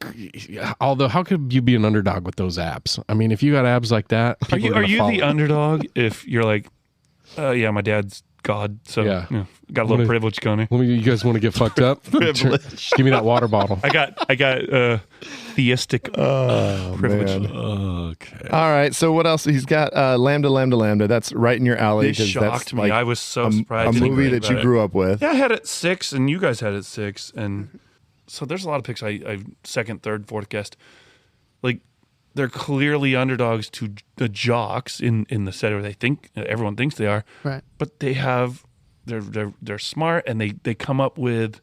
Although, how could you be an underdog with those abs? I mean, if you got abs like that, Are people you gonna the follow. underdog if you're like, yeah, my dad's God, so Yeah. got a little Wanna- privilege going here. Let me, you guys want to get fucked up? Privilege. Give me that water bottle. I got theistic privilege. man. Okay. All right. So what else? He's got Lambda. That's right in your alley. It 'cause shocked that's me. like I was so a surprised. movie that you grew up with. Yeah, I had it 6, and you guys had it 6, and so there's a lot of picks. I second, third, fourth guessed. Like they're clearly underdogs to the jocks in the set, or they think everyone thinks they are. right. But they have they're smart, and they come up with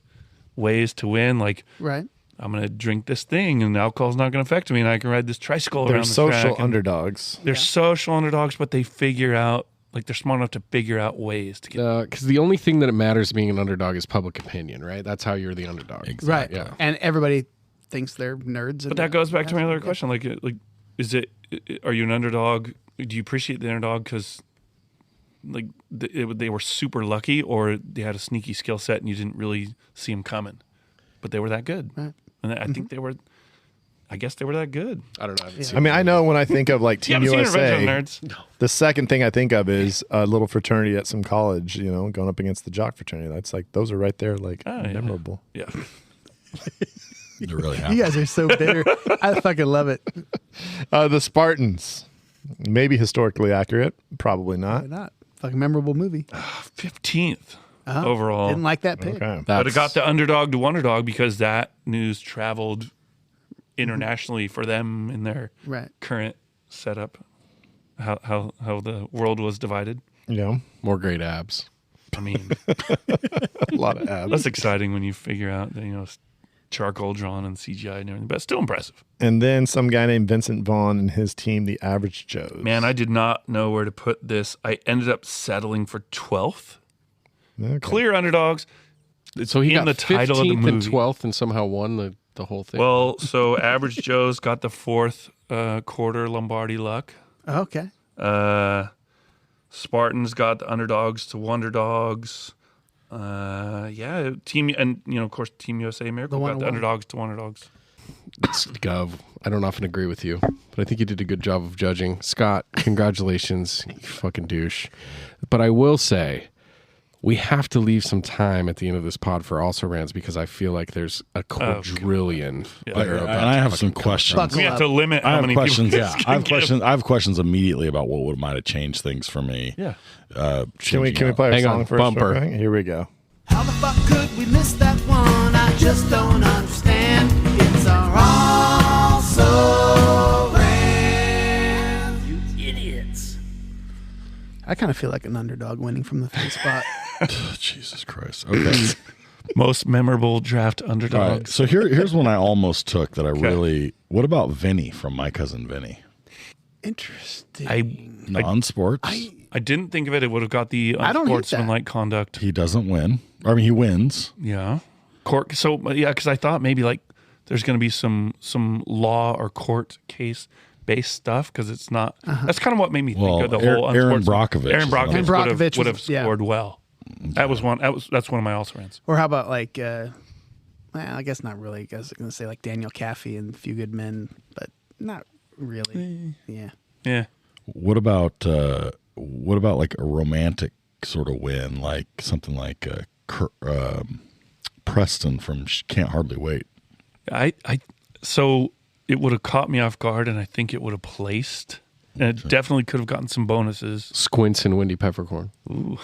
ways to win. Like Right. I'm gonna drink this thing, and alcohol's not gonna affect me, and I can ride this tricycle They're around the social track. and underdogs. They're social underdogs, but they figure out. Like they're smart enough to figure out ways to get. Because the only thing that matters being an underdog is public opinion, right? That's how you're the underdog. Right. Yeah. And everybody thinks they're nerds. But that goes back to my other question. Like, is it? Are you an underdog? Do you appreciate the underdog because, like, they were super lucky, or they had a sneaky skill set and you didn't really see them coming, but they were that good, Right. and I think they were. I guess they were that good. I don't know. I haven't seen I mean, I know when I think of like You Team haven't seen Revenge USA, of the Nerds? the second thing I think of is a little fraternity at some college. You know, going up against the jock fraternity. That's like those are right there, like Oh, yeah. memorable. Yeah. It really You happened. guys are so bitter. I fucking love it. The Spartans, maybe historically accurate, probably not. Why not? Fucking memorable movie. 15th overall. Didn't like that pick. Okay. But it got the underdog to underdog because that news traveled internationally for them in their Right. current setup. How the world was divided. Yeah, more great abs. I mean, a lot of abs. that's exciting when you figure out that it's charcoal drawn and CGI and everything, but still impressive. And then some guy named Vincent Vaughn and his team, the Average Joes. Man, I did not know where to put this. I ended up settling for 12th. Okay. Clear underdogs. It's So he in got the title of the 15th movie. and 12th and somehow won the whole thing. Well, so Average Joe's got the 4th quarter Lombardi luck. Okay. Spartans got the underdogs to Wonderdogs. Yeah, team, and of course Team USA Miracle got the 101. underdogs to Wonderdogs. Gov, I don't often agree with you, but I think you did a good job of judging. Scott, congratulations, you fucking douche. But I will say, we have to leave some time at the end of this pod for also rans because I feel like there's a quadrillion. Yeah. that are And about I to have fucking some come. questions. Buckle We have up. to limit I how have many questions. people. Yeah, I have questions. I have questions immediately about what might have changed things for me. Yeah. Can we play our Hang song on, first? bumper. Okay, here we go. How the fuck could we miss that one? I just don't understand. It's our also ran. You idiots. I kind of feel like an underdog winning from the third spot. Jesus Christ. Okay. Most memorable draft All underdogs. right. So here's one I almost took that I really. What about Vinny from My Cousin Vinny? Interesting. Non-sports. I didn't think of it. It would have got the I don't hate that. unsportsmanlike conduct. He doesn't win. I mean, he wins. Yeah. Court. So yeah, because I thought maybe like there's going to be some law or court case based stuff because it's not. That's kind of what made me think Well, of the whole Aaron unsportsman- Brockovich Aaron is Brockovich, another- would have, Brockovich would was- have yeah. scored well. That was one. That's one of my also rans. Or how about like, well, I guess not really. I was going to say like Daniel Caffey and Few Good Men, but not really. Yeah. Yeah. What about like a romantic sort of win, like something like Preston from Can't Hardly Wait? So it would have caught me off guard, and I think it would have placed. And it definitely could have gotten some bonuses. Squints and Windy Peppercorn. Ooh.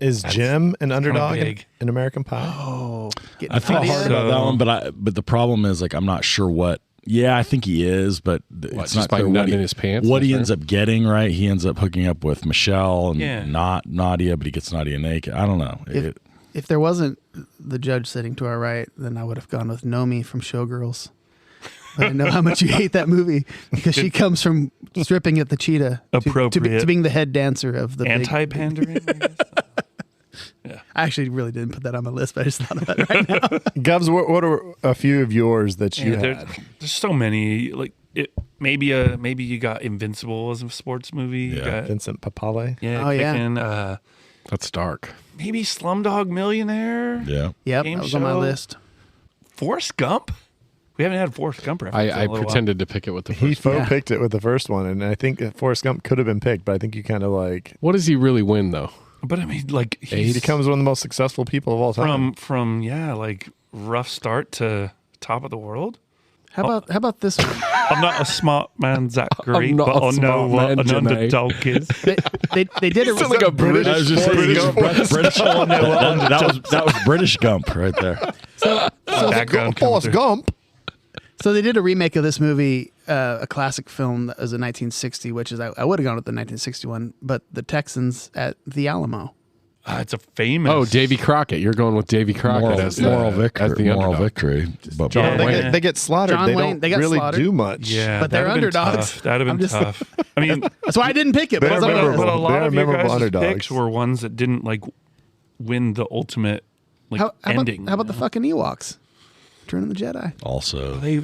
Is Jim an underdog big. in American Pie? Oh, I thought hard about that one, but the problem is like I'm not sure what. Yeah, I think he is, but it's just not by clear nutting in his pants. What he ends up getting, right? He ends up hooking up with Michelle and Yeah. not Nadia, but he gets Nadia naked. I don't know. If there wasn't the judge sitting to our right, then I would have gone with Nomi from Showgirls. But I know how much you hate that movie because she comes from stripping at the cheetah to being the head dancer of the anti-pandering. I actually really didn't put that on my list, but I just thought of that right now. Govs, what are a few of yours that you had? There's so many. Like maybe you got Invincible as a sports movie. You got Vincent Papale. Yeah. Oh, yeah. Kicking, That's dark. maybe Slumdog Millionaire. Yeah. Yep, Game that was on my show. list. Forrest Gump. We haven't had Forrest Gump reference. in a I little pretended to pick it with the He first one. picked it with the first one, and I think Forrest Gump could have been picked, but I think you kind of like. What does he really win, though? while. But I mean, like He becomes one of the most successful people of all time. from like rough start to top of the world. How about this one? I'm not a smart man, Zachary, I'm not but a I know smart what man, an Janae. underdog is. They did it. Sounds like a British. I was just saying, British. That was British Gump right there. Background coming Forrest through. Gump. So they did a remake of this movie, a classic film that was in 1960, which is I would have gone with the 1961, but the Texans at the Alamo. It's a famous. Oh, Davy Crockett. You're going with Davy Crockett as the moral victory. as the Moral underdog. victory. But John Yeah. Wayne. They get slaughtered. John they Wayne, don't they got really slaughtered. do much. Yeah, But they're that'd have been underdogs. tough. That'd have I'm been just- tough. I mean, That's why I didn't pick it. They're But, it's on my memorable. list. but a lot They're of your memorable guys' underdogs. picks were ones that didn't like win the ultimate like how ending. about the fucking Ewoks? Return of the Jedi. Also, they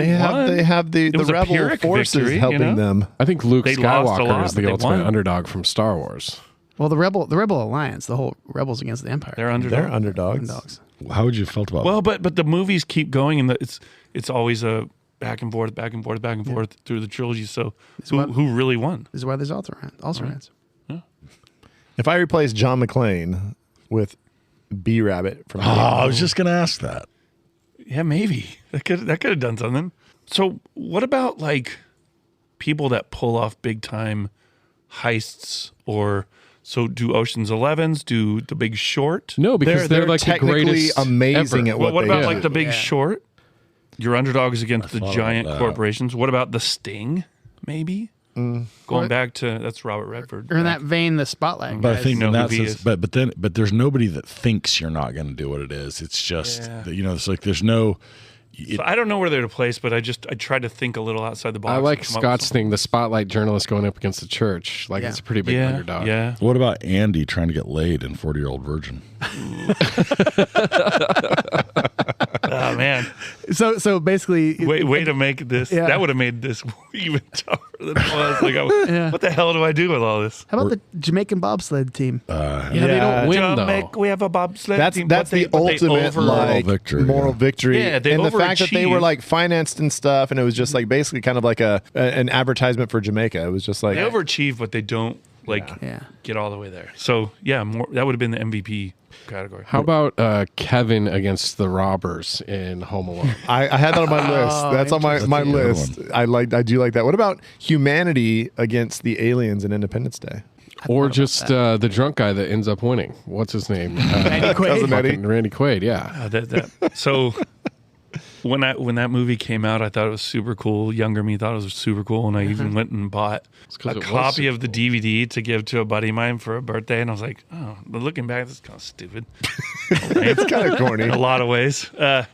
have the It was a rebel Pyrrhic forces victory, helping you know? them. I think Luke They lost a Skywalker lot, is but the they ultimate won. underdog from Star Wars. Well, the Rebel Alliance, the whole rebels against the Empire. They're They're underdogs. underdogs. how would you felt about? Well, but the movies keep going, and it's always a back and forth through the trilogy. So who really won? This is why there's alternates. If I replace John McClane with B Rabbit from I was just gonna ask that. Yeah, maybe that could have done something. So what about like people that pull off big time heists or so do Ocean's 11s, do The Big Short? No, because they're like the technically greatest amazing ever. at what What they about do. like The Big Short? Your underdog is against the thought giant about that. corporations. What about The Sting? Maybe going back to that's Robert Redford. Or in that vein, the Spotlight. But I guys. think know that's who he is. but there's nobody that thinks you're not going to do what it is. It's just that, it's like there's no. So I don't know where they're to place, but I tried to think a little outside the box. I like and come up with Scott's something. thing, the spotlight journalist going up against the church. Like, Yeah. it's a pretty big underdog. Yeah. What about Andy trying to get laid in 40-Year-Old Virgin? Oh man. So basically, Way to make this. Yeah. That would have made this even tougher than it was. Like, what the hell do I do with all this? how about the Jamaican bobsled team? Yeah, they don't win, though. We have a bobsled That's team. that's the ultimate like Moral victory, moral yeah. victory. Yeah, they and the fact that they were overachieved. like financed and stuff, and it was just like basically kind of like an advertisement for Jamaica. It was just like They overachieve, but they don't Yeah. get all the way there. So yeah, that would have been the MVP category. How about Kevin against the robbers in Home Alone? I had that on my list. That's on my a good list. I do like that. What about humanity against the aliens in Independence Day? Or just the drunk guy that ends up winning. What's his name? Randy Quaid. Cousin Eddie. Fucking Randy Quaid, yeah. So when that movie came out, I thought it was super cool. Younger me thought it was super cool, and I even went and bought 'cause a it was copy super of the DVD to give to a buddy of mine for a birthday. And I was like, oh, but looking back, this is kind of stupid. It's kind of corny. In a lot of ways. Bro,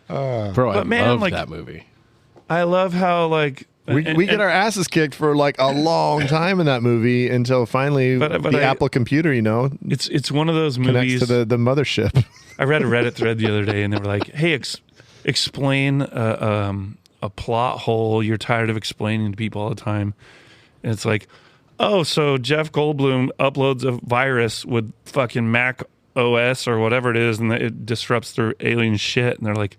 I man, love like- that movie. I love how like We get our asses kicked for like a long time in that movie until finally But the Apple computer, it's one of those connects movies. to the mothership. I read a Reddit thread the other day, and they were like, "Hey, explain a plot hole you're tired of explaining to people all the time." And it's like, "Oh, so Jeff Goldblum uploads a virus with fucking Mac OS or whatever it is, and it disrupts their alien shit." And they're like,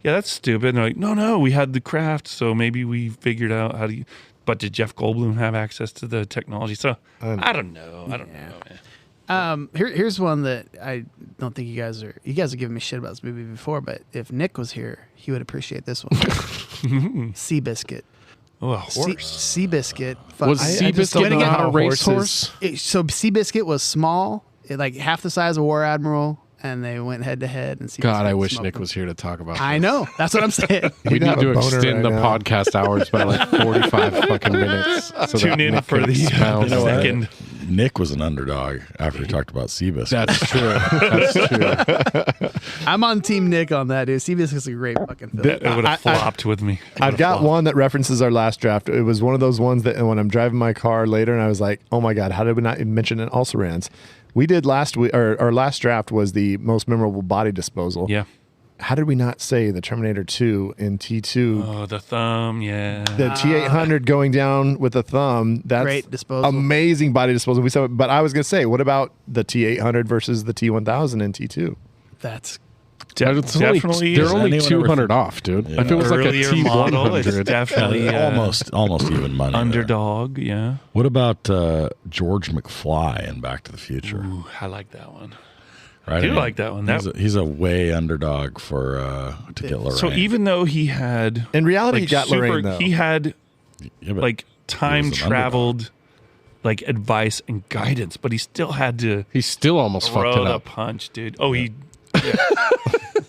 "Yeah, that's stupid." And they're like, "No, we had the craft, so maybe we figured out how to." But did Jeff Goldblum have access to the technology? So I don't know. Man. Here's one that I don't think you guys have given me shit about this movie before, but if Nick was here, he would appreciate this one. Seabiscuit. Oh, a horse. Seabiscuit. Was Seabiscuit not a racehorse? So Seabiscuit was small, like half the size of War Admiral, and they went head to head. And God, I wish Nick was here to talk about. I this. know. That's what I'm saying. We need to extend the podcast hours by like 45 fucking minutes. So Tune in for the second. Nick was an underdog after he talked about Seabiscuit. That's true. That's true. I'm on Team Nick on that, dude. Seabiscuit's a great fucking film. It would have flopped with me. I've got one that references our last draft. It was one of those ones that when I'm driving my car later and I was like, oh my God, how did we not mention it also rans? We did last week, our last draft was the most memorable body disposal. Yeah. How did we not say the Terminator 2 in T2? Oh, the thumb, yeah. The T800 going down with the thumb. That's great disposal. Amazing body disposal. We said, but I was going to say, what about the T800 versus the T1000 in T2? That's definitely. They're only 200 off, dude. Yeah. If it was like a Earlier model, T100, it's definitely almost even money. Underdog, yeah. What about George McFly in Back to the Future? Ooh, I like that one. Right? I do like that one. He's a way underdog for to get Lorraine. So even though he had in reality, he got Lorraine though. He had like time traveled like advice and guidance, but he still had to. He still almost fucked it the up. punch, dude. Oh, he. Yeah.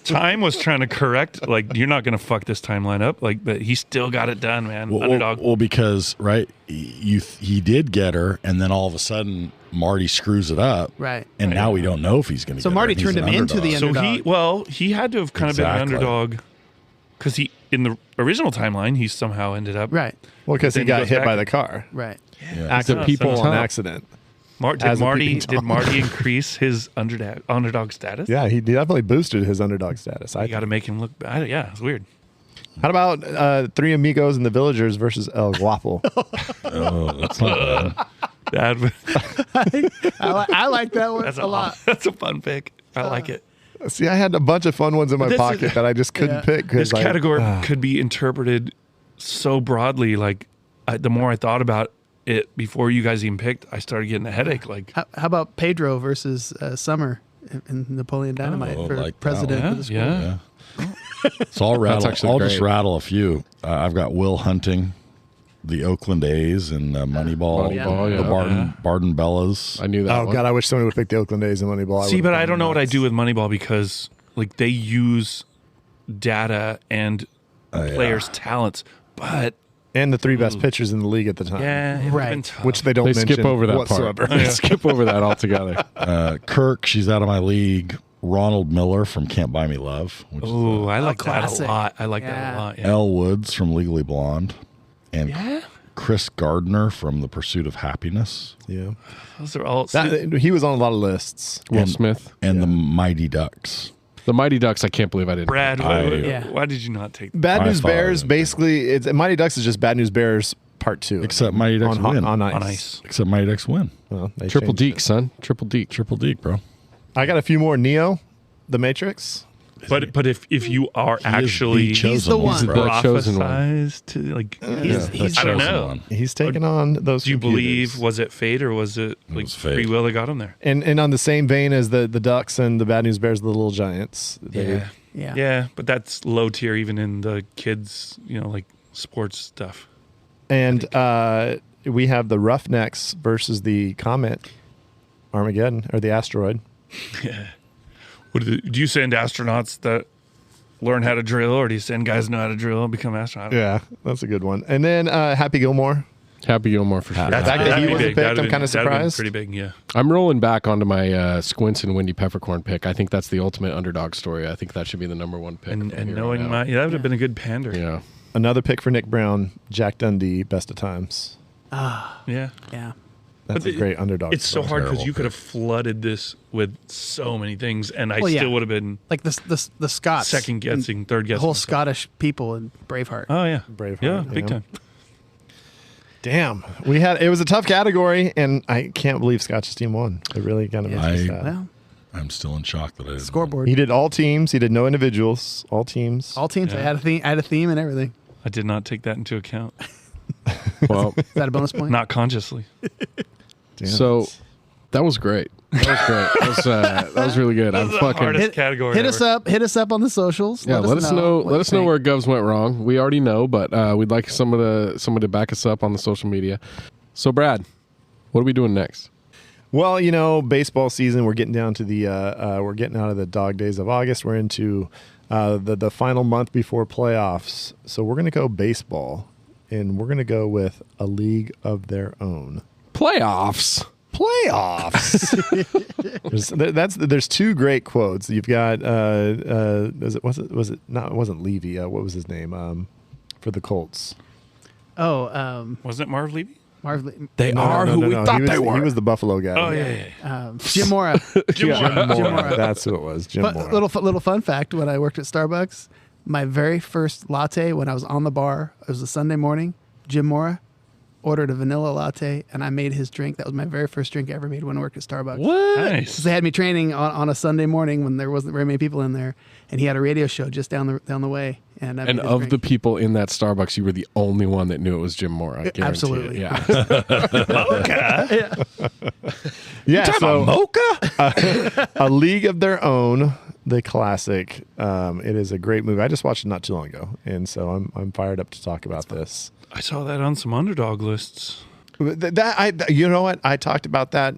Time was trying to correct, like, you're not going to fuck this timeline up, like, but he still got it done, man. Underdog. Well, because he did get her, and then all of a sudden Marty screws it up, right? And now we don't know if he's going to. So get Marty her. turned him into the underdog. So he had to have kind of been an underdog, because he in the original timeline he somehow ended up right. Well, because he got hit by the car, right? Yeah. The people on accident. Did Marty increase his underdog status? Yeah, he definitely boosted his underdog status. You got to make him look bad. Yeah, it's weird. How about Three Amigos and the Villagers versus El Guapo? Oh, that's not bad. I like that one a lot. That's a fun pick. I like it. See, I had a bunch of fun ones in my pocket that I just couldn't pick. This category could be interpreted so broadly. Like, the more I thought about it before you guys even picked, I started getting a headache. Like, how about Pedro versus Summer in Napoleon Dynamite for like president of the school? Yeah. So I'll just rattle a few. I've got Will Hunting, the Oakland A's, and Moneyball. The Barden Bellas. I knew that. Oh God, I wish somebody would pick the Oakland A's and Moneyball. See, but I don't know what I do with Moneyball because like they use data and players' talents, but. And the three best pitchers in the league at the time. Yeah, right. Which they don't mention skip over that whatsoever. part. They skip over that altogether. Kirk, she's out of my league. Ronald Miller from Can't Buy Me Love. Oh, I like that a lot. I like that a lot. Yeah. Elle Woods from Legally Blonde. And Chris Gardner from The Pursuit of Happiness. Yeah. Those are all... he was on a lot of lists. Will Smith. And the Mighty Ducks. The Mighty Ducks, I can't believe I didn't. Brad, why did you not take that? Bad News Bears, basically, Mighty Ducks is just Bad News Bears Part 2. Except Mighty Ducks win. On ice. Except Mighty Ducks win. Well, Triple Deke, son. Triple Deke. Triple Deke, bro. I got a few more. Neo, The Matrix. But if you are actually he's the one. The chosen one. To like he's I don't know. He's taking on those. Do you computers. believe was it fate or was it like free will that got him there? And on the same vein as the Ducks and the Bad News Bears, the Little Giants. Yeah. But that's low tier even in the kids, like sports stuff. And we have the Roughnecks versus the Comet Armageddon or the asteroid. Yeah. Do you send astronauts that learn how to drill, or do you send guys who know how to drill and become astronauts? Yeah, that's a good one. And then Happy Gilmore. Happy Gilmore for sure. The fact that he wasn't picked, I'm kind of surprised. Pretty big, yeah. I'm rolling back onto my Squints and Wendy Peppercorn pick. I think that's the ultimate underdog story. I think that should be the number one pick. And knowing that would have been a good pander. Yeah. Another pick for Nick Brown, Jack Dundee, Best of Times. Yeah. That's a great underdog. It's so hard because you could have flooded this with so many things, and I still would have been like the Scots, second guessing, third guessing, the whole Scottish people in Braveheart. Oh yeah, Braveheart, yeah, big time. Damn, it was a tough category, and I can't believe Scotch's team won. It really kind of makes me sad. I'm still in shock that I didn't. Scoreboard. He did all teams. He did no individuals. All teams. All teams. Yeah. I had a theme and everything. I did not take that into account. Well, is that a bonus point? Not consciously. Damn. So that was great. That was great. That was really good. I'm the fucking. hardest category. Hit ever. us up on the socials. Yeah, let us know. what Let you us know think. where Govs went wrong. We already know, but we'd like someone to back us up on the social media. So, Brad, what are we doing next? Well, baseball season. We're getting down to the. We're getting out of the dog days of August. We're into the final month before playoffs. So we're going to go baseball, and we're going to go with A League of Their Own. Playoffs. There's two great quotes. You've got it wasn't Levy. What was his name? For the Colts. Was it Marv Levy? Marv Lee- They are who we thought they were. He was the Buffalo guy. Oh yeah. Jim Mora. Jim Mora. Mora. That's who it was. Jim Mora. Little fun fact: when I worked at Starbucks, my very first latte when I was on the bar, it was a Sunday morning. Jim Mora ordered a vanilla latte, and I made his drink. That was my very first drink I ever made when I worked at Starbucks. What? Nice. They had me training on a Sunday morning when there wasn't very many people in there, and he had a radio show just down the way. And I made his of drink. the people in that Starbucks, you were the only one that knew it was Jim Mora. I guarantee Absolutely. it. Yeah. Yeah. So Mocha, A League of Their Own, the classic. It is a great movie. I just watched it not too long ago, and so I'm fired up to talk about this. I saw that on some underdog lists. You know what? I talked about that.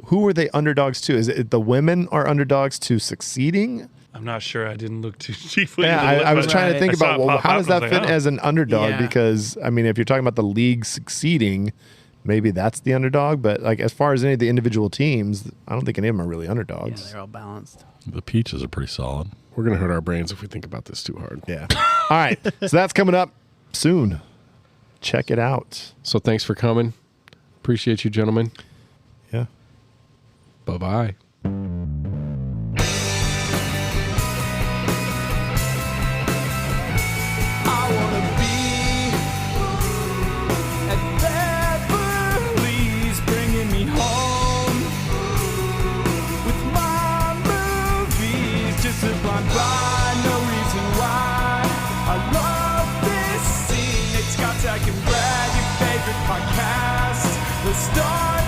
Who were they underdogs to? Is it the women are underdogs to succeeding? I'm not sure. I didn't look too deeply. Yeah, into it, I was but trying to think I saw about it pop how up does and I that was fit like, oh. as an underdog? Yeah. Because if you're talking about the league succeeding, maybe that's the underdog. But as far as any of the individual teams, I don't think any of them are really Yeah, underdogs. they're all balanced. The peaches are pretty solid. We're going to hurt our brains if we think about this too hard. Yeah. All right. So that's coming up soon. Check it out. So thanks for coming. Appreciate you, gentlemen. Yeah. Bye-bye. I wanna be at Beverly's, bringing me home with my movies. Just a blind by, no reason why. I love this scene. It's got Zach and Brad, your favorite podcast. The stars.